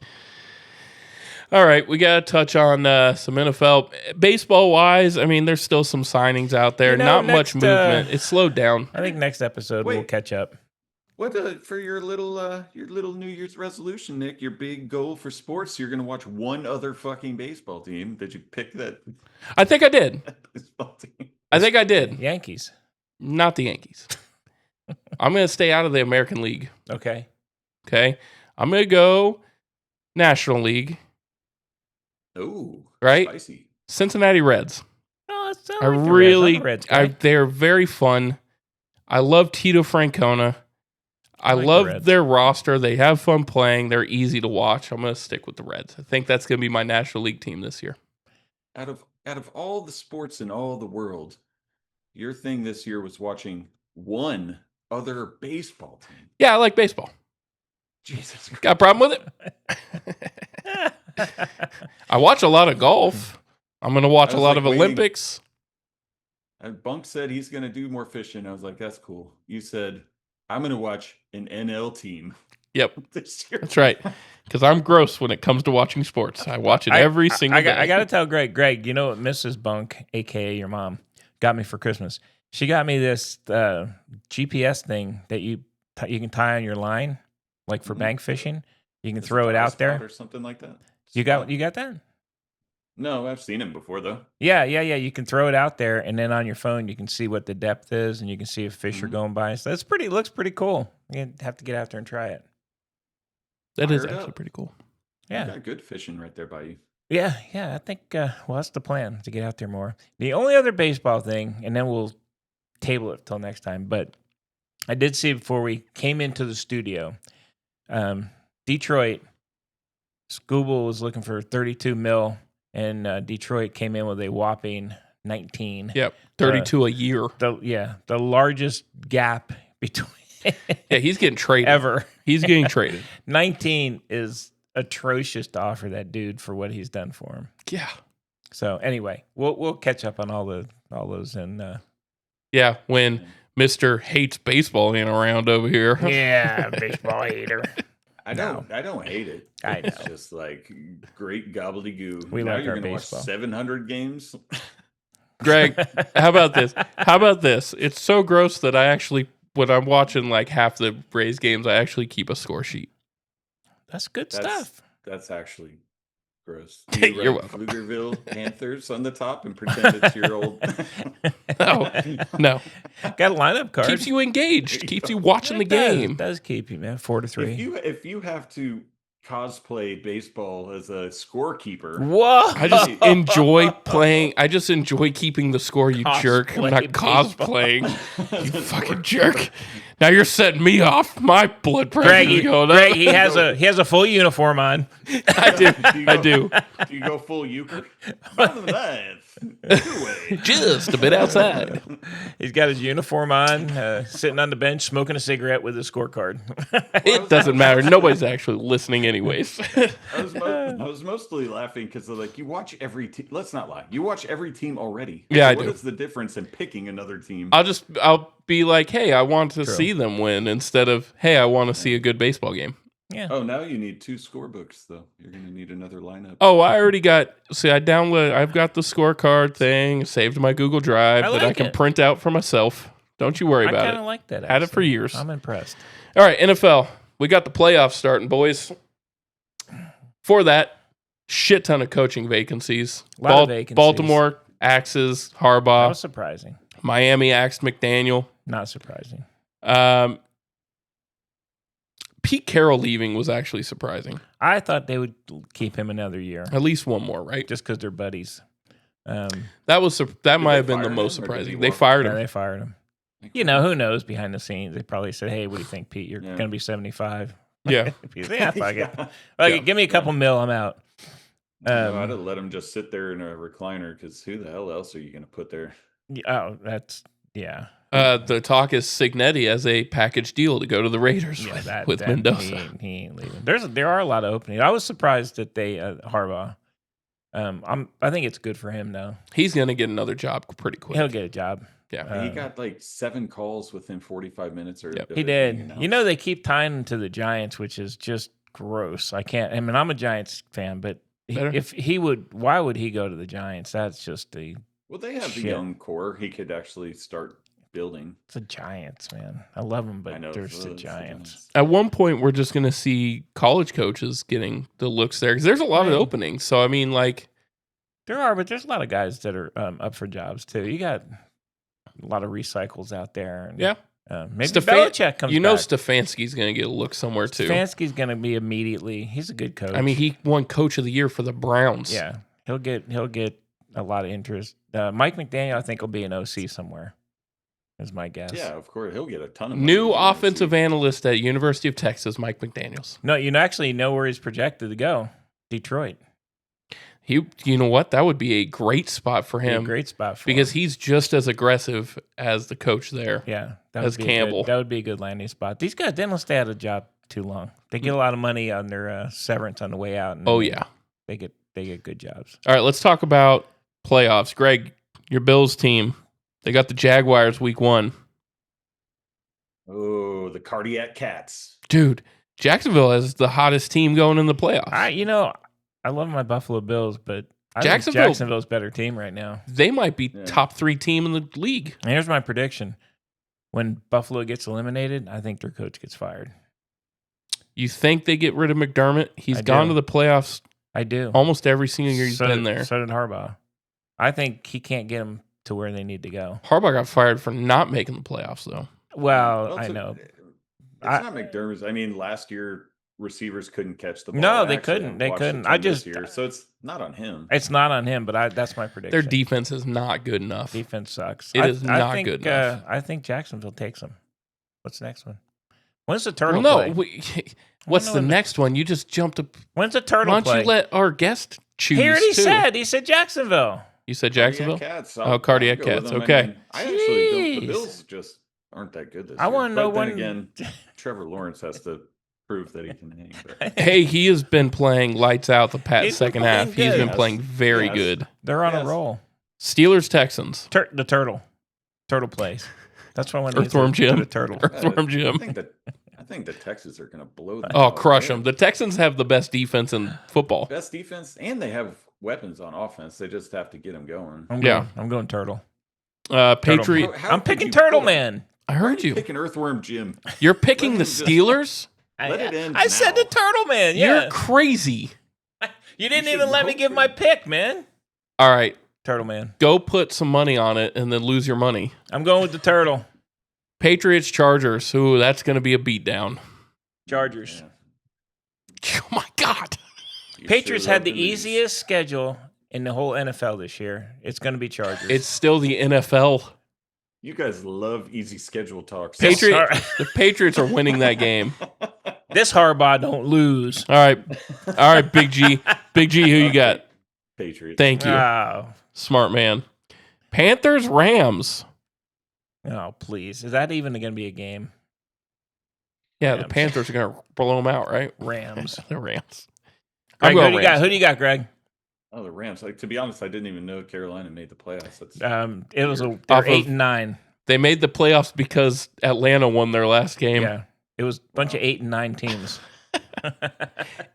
All right, we got to touch on some NFL. Baseball-wise, I mean, there's still some signings out there. Not much movement. It's slowed down. I think next episode we'll catch up. What for your little New Year's resolution, Nick? Your big goal for sports? You're going to watch one other fucking baseball team. Did you pick that? I think I did. Baseball team. I think I did. Yankees. Not the Yankees. I'm going to stay out of the American League. Okay. I'm going to go National League. Oh, right. Spicy. Cincinnati Reds. Oh, it sounds like they're very fun. I love Tito Francona. I like love their roster. They have fun playing. They're easy to watch. I'm going to stick with the Reds. I think that's going to be my National League team this year. Out of all the sports in all the world, your thing this year was watching one other baseball team. Yeah, I like baseball. Jesus Christ. Got a problem with it? I watch a lot of golf. I'm going to watch a lot of Olympics. And Bunk said he's going to do more fishing. I was like, that's cool. You said, I'm going to watch an NL team. Yep. This year. That's right. Because I'm gross when it comes to watching sports. I watch it every single day. I got to tell Greg, you know what Mrs. Bunk, a.k.a. your mom, got me for Christmas? She got me this GPS thing that you can tie on your line, like for bank fishing. You can throw it out there. Or something like that. You got that? No, I've seen him before, though. Yeah. You can throw it out there, and then on your phone, you can see what the depth is, and you can see if fish are going by. So looks pretty cool. You have to get out there and try it. That is actually pretty cool. Yeah. You got good fishing right there by you. Yeah. I think, that's the plan, to get out there more. The only other baseball thing, and then we'll table it till next time, but I did see before we came into the studio, Detroit, Scooble was looking for 32 mil, and Detroit came in with a whopping 19. Yep, 32 a year. The largest gap between. Yeah, he's getting traded. Ever. He's getting traded. 19 is atrocious to offer that dude for what he's done for him. Yeah. So anyway, we'll catch up on all those and yeah, when Mr. Hates Baseball ain't around over here. Yeah, baseball hater. I don't hate it. I know. It's just like great gobbledygoo. We now like you're our gonna baseball. watch 700 games. Greg, how about this? It's so gross that I actually, when I'm watching like half the Rays games, I actually keep a score sheet. That's good stuff. That's actually gross. You're welcome. Pflugerville Panthers on the top and pretend it's your old. No. Got a lineup card. Keeps you engaged. Keeps you watching the game. It does keep you, man. 4-3. If you have to cosplay baseball as a scorekeeper. Whoa! I just enjoy playing. I just enjoy keeping the score, you jerk. I'm not cosplaying. You fucking jerk. Now you're setting me off. My blood pressure is going up. Greg, he has a full uniform on. I do. Do you go full euchre? Just a bit outside. He's got his uniform on, sitting on the bench, smoking a cigarette with his scorecard. It doesn't matter. Nobody's actually listening anyways. I was mostly laughing because like you watch every team. Let's not lie. You watch every team already. Yeah, so I do. What is the difference in picking another team? I'll be like, hey, I want to see them win instead of, hey, I want to see a good baseball game. Yeah. Oh, now you need 2 scorebooks though. You're gonna need another lineup. Oh, I already got. See, I've got the scorecard thing saved in my Google Drive that I can print out for myself. Don't you worry about it. I kind of like that. Had it for years. I'm impressed. All right, NFL. We got the playoffs starting, boys. For that, shit ton of coaching vacancies. A lot of vacancies. Baltimore axes Harbaugh. That was surprising. Miami axed McDaniel. Not surprising. Pete Carroll leaving was actually surprising. I thought they would keep him another year. At least one more, right? Just because they're buddies. That might have been the most surprising. They fired him. Yeah, they fired him. You know, who knows behind the sines? They probably said, hey, what do you think, Pete? You're going to be 75. Yeah. Yeah, fuck it. Okay, give me a couple mil. I'm out. No, I'd have let him just sit there in a recliner because who the hell else are you going to put there? Oh, that's, yeah. The talk is Signetti as a package deal to go to the Raiders with Mendoza. He ain't leaving. There are a lot of openings. I was surprised that they Harbaugh. I think it's good for him though. He's gonna get another job pretty quick. He'll get a job. Yeah, he got like 7 calls within 45 minutes. He did. You know, they keep tying him to the Giants, which is just gross. I mean, I'm a Giants fan, but why would he go to the Giants? That's just the. Well, they have the young core. He could actually start building. It's the Giants, man. I love them, but there's the Giants. At one point, we're just going to see college coaches getting the looks there because there's a lot of openings. So, I mean, like. There are, but there's a lot of guys that are up for jobs, too. You got a lot of recycles out there. And, yeah. Maybe Belichick comes back. Stefanski's going to get a look somewhere, too. Stefanski's going to be immediately. He's a good coach. I mean, he won Coach of the Year for the Browns. Yeah. He'll get a lot of interest. Mike McDaniel, I think, will be an OC somewhere. is my guess. Yeah, of course. He'll get a ton of money. New offensive analyst at University of Texas, Mike McDaniels. No, you actually know where he's projected to go. Detroit. You know what? That would be a great spot for him. Great spot for because him. he's just as aggressive as the coach there. Yeah, as Campbell. That would be a good landing spot. These guys didn't stay out of a job too long. They get a lot of money on their severance on the way out. And they get good jobs. All right, let's talk about playoffs. Greg, your Bills team, they got the Jaguars week 1. Oh, the Cardiac Cats. Dude, Jacksonville is the hottest team going in the playoffs. I love my Buffalo Bills, but I think Jacksonville's better team right now. They might be top 3 team in the league. And here's my prediction. When Buffalo gets eliminated, I think their coach gets fired. You think they get rid of McDermott? He's gone to the playoffs. I do. Almost every single year he's been there. So did Harbaugh. I think he can't get them to where they need to go. Harbaugh got fired for not making the playoffs, though. Well I know. It's not McDermott's. I mean, last year receivers couldn't catch the ball. No, they couldn't. They couldn't. So it's not on him. It's not on him, but that's my prediction. Their defense is not good enough. Defense sucks. It is not good enough. I think Jacksonville takes them. What's the next one? When's the turtle play? What's the next one? You just jumped up. When's the turtle play? Why don't you let our guest choose? He already said. He said Jacksonville. You said Jacksonville? Cardiac Cats. Cardiac Cats. Okay. I actually don't. The Bills just aren't that good this year. I want to know when. Again, Trevor Lawrence has to prove that he can hang. But. Hey, he has been playing lights out the second half. He's been playing very good. They're on a roll. Steelers, Texans. The turtle. Turtle plays. That's what I want to Earthworm Jim. The turtle. Earthworm Jim. I think the Texans are going to blow them. Oh, crush them. The Texans have the best defense in football. Best defense, and they have weapons on offense. They just have to get them going. I'm going turtle. Patriot. I'm picking Turtle Man. I heard you. Picking Earthworm Jim. You're picking the Steelers? Let it end. I said the Turtle Man. Yeah. You're crazy. You didn't even let me give my pick, man. All right. Turtle Man. Go put some money on it and then lose your money. I'm going with the turtle. Patriots, Chargers. Ooh, that's going to be a beatdown. Chargers. Yeah. Oh, my God. Patriots had the easiest schedule in the whole NFL this year. It's going to be Chargers. It's still the NFL. You guys love easy schedule talks. The Patriots are winning that game. This Harbaugh don't lose. All right, Big G. Big G, who you got? Patriots. Thank you. Oh. Smart man. Panthers, Rams. Oh, please. Is that even going to be a game? Yeah, Rams. The Panthers are going to blow them out, right? Rams. The Rams. Greg, who do you got, Greg? Oh, the Rams. To be honest, I didn't even know Carolina made the playoffs. It was they're 8-9. They made the playoffs because Atlanta won their last game. Yeah, it was a bunch of 8 and 9 teams.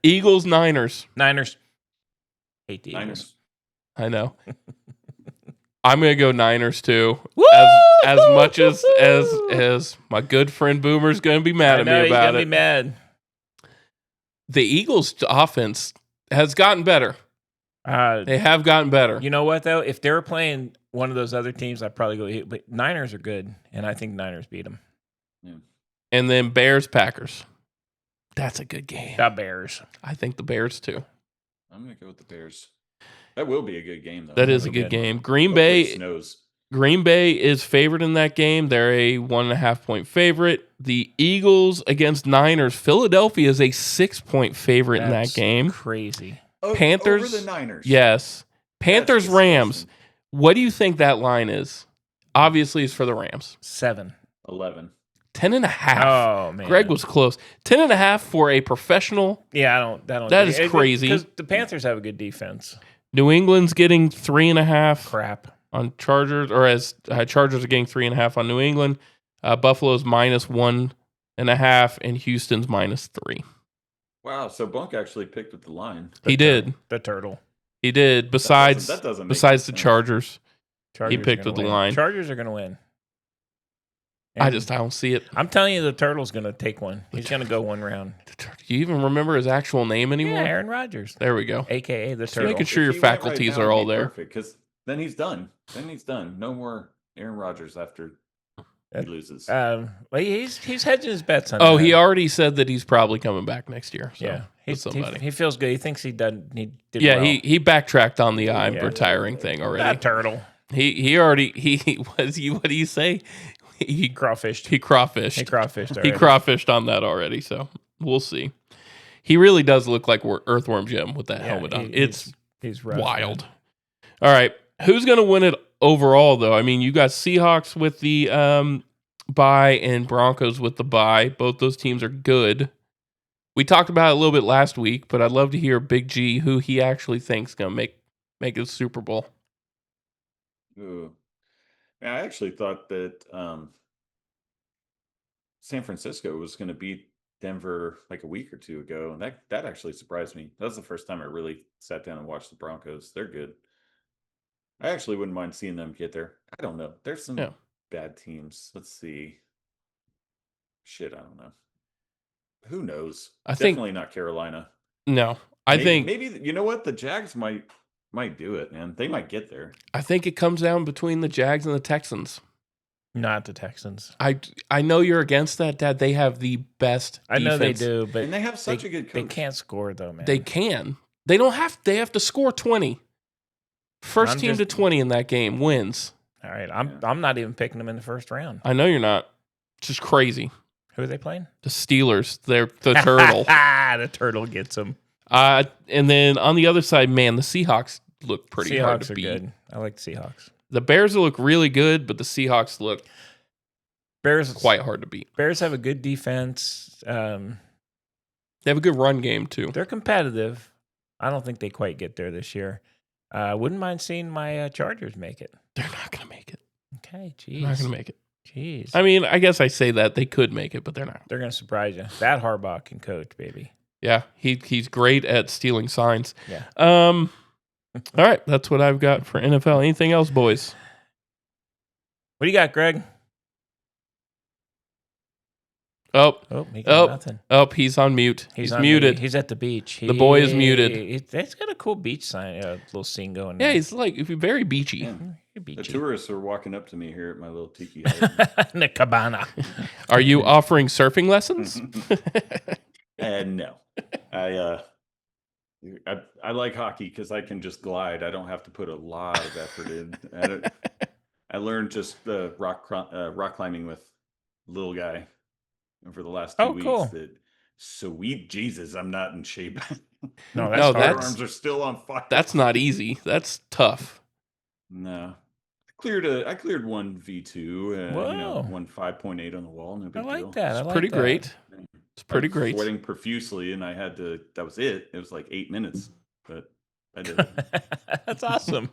Eagles, Niners. Hate the Eagles. I know. I'm gonna go Niners too. Woo! As much as my good friend Boomer's gonna be mad at me about it. Be mad. The Eagles' offense has gotten better. They have gotten better. You know what, though? If they were playing one of those other teams, I'd probably go. But Niners are good, and I think Niners beat them. Yeah. And then Bears, Packers. That's a good game. The Bears. I think the Bears, too. I'm going to go with the Bears. That will be a good game, though. That is a good game. Green Bay is favored in that game. They're a 1.5-point favorite. The Eagles against Niners. Philadelphia is a 6-point favorite in that game. Crazy. Panthers. Over the Niners. Yes. Panthers, Rams. What do you think that line is? Obviously, it's for the Rams. 7. 11. 10.5. Oh, man. Greg was close. 10.5 for a professional. Yeah, That is crazy. Because the Panthers have a good defense. New England's getting 3.5. Crap. On Chargers, or as Chargers are getting 3.5 on New England. Buffalo's -1.5, and Houston's -3. Wow, so Bunk actually picked with the line. He did. The turtle. He did. Besides the Chargers, Chargers he picked with the line. Chargers are going to win. And I don't see it. I'm telling you, the turtle's going to take one. He's going to go one round. Do you even remember his actual name anymore? Yeah, Aaron Rodgers. There we go. AKA the Just turtle. making sure your faculties are all there. Perfect, because then he's done. No more Aaron Rodgers after he loses. Well, he's hedging his bets on. Oh, he already said that he's probably coming back next year. So yeah, he feels good. He thinks he did. He did yeah, well. he backtracked on the I'm retiring thing already. That turtle. He already what do you say? He crawfished. He crawfished. Already. He crawfished on that already, so we'll see. He really does look like Earthworm Jim with that helmet on. He's rough, wild. Man. All right. Who's going to win it overall, though? I mean, you got Seahawks with the bye and Broncos with the bye. Both those teams are good. We talked about it a little bit last week, but I'd love to hear Big G who he actually thinks is going to make it a Super Bowl. Ooh. Yeah, I actually thought that San Francisco was going to beat Denver like a week or two ago, and that actually surprised me. That was the first time I really sat down and watched the Broncos. They're good. I actually wouldn't mind seeing them get there. I don't know. There's some bad teams. Let's see. Shit, I don't know. Who knows? Definitely not Carolina. No, maybe you know what? The Jags might do it, man. They might get there. I think it comes down between the Jags and the Texans. Not the Texans. I know you're against that, Dad. They have the best defense. I know they do, but and they have such a good coach. They can't score though, man. They can. They don't have. They have to score 20. First team to 20 in that game wins. All right, I'm not even picking them in the first round. I know you're not. It's just crazy. Who are they playing? The Steelers. They're the turtle. The turtle gets them. And then on the other side, man, the Seahawks look pretty hard to beat. Seahawks are good. I like the Seahawks. The Bears look really good, but the Seahawks look quite hard to beat. Bears have a good defense. They have a good run game too. They're competitive. I don't think they quite get there this year. Wouldn't mind seeing my Chargers make it. They're not going to make it. Okay, jeez. They're not going to make it. Jeez. I mean, I guess I say that they could make it, but they're not. They're going to surprise you. That Harbaugh can coach, baby. Yeah, he's great at stealing signs. Yeah. All right, that's what I've got for NFL. Anything else, boys? What do you got, Greg? He got nothing. He's on mute. He's muted. He's at the beach. The boy is muted. That's got a cool beach sign, little scene going. Yeah, he's like very beachy. Yeah. Beachy. The tourists are walking up to me here at my little tiki hut. In the cabana. Are you offering surfing lessons? No, I like hockey because I can just glide. I don't have to put a lot of effort in. I learned just rock climbing with little guy over the last 2 weeks. Cool. That sweet Jesus, I'm not in shape. No, my arms are still on fire. That's not easy. That's tough. No, I cleared one V2. One 5.8 on the wall. No big deal. I like that. It's pretty great. It's pretty great. Sweating profusely, and I had to. That was it. It was like 8 minutes, but I did it. That's awesome.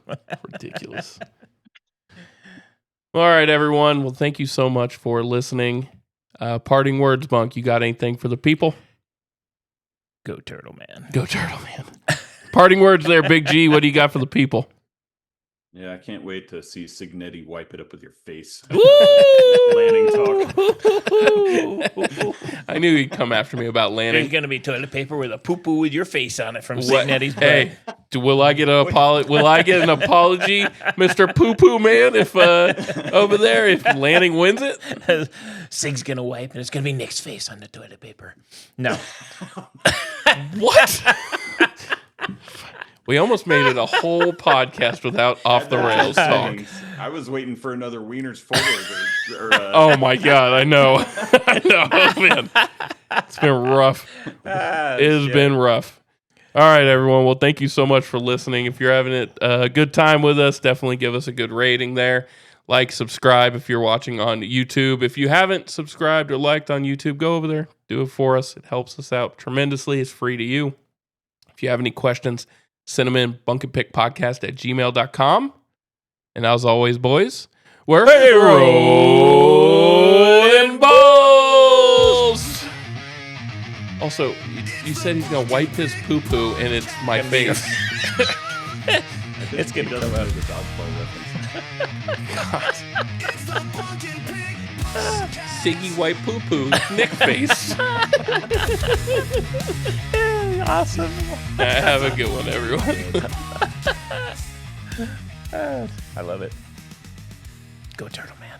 Ridiculous. All right, everyone. Well, thank you so much for listening. Parting words, Bunk. You got anything for the people? Go Turtle Man. Go Turtle Man. Parting words there, Big G. What do you got for the people? Yeah, I can't wait to see Signetti wipe it up with your face. Landing talk. I knew he'd come after me about landing. There's going to be toilet paper with a poo-poo with your face on it from Signetti's butt. Hey, will I get an apology? Will I get an apology, Mr. Poo-Poo Man, if over there, if Lanning wins it? Sig's going to wipe, and it's going to be Nick's face on the toilet paper. No. What? We almost made it a whole podcast without off the rails talk. I was waiting for another Wiener's forward. Oh my God, I know. I know, man. It's been rough. It has been rough. All right, everyone. Well, thank you so much for listening. If you're having a good time with us, definitely give us a good rating there. Like, subscribe if you're watching on YouTube. If you haven't subscribed or liked on YouTube, go over there. Do it for us. It helps us out tremendously. It's free to you. If you have any questions, send them in bunkinpickpodcast@gmail.com. And as always, boys, we're rolling balls. Also, you said he's going to wipe his poo-poo, and it's my face. It's going to come out of the dodgeball reference. Siggy white poo-poo, Nick face. Awesome. Have a good one, everyone. I love it. Go Turtle Man.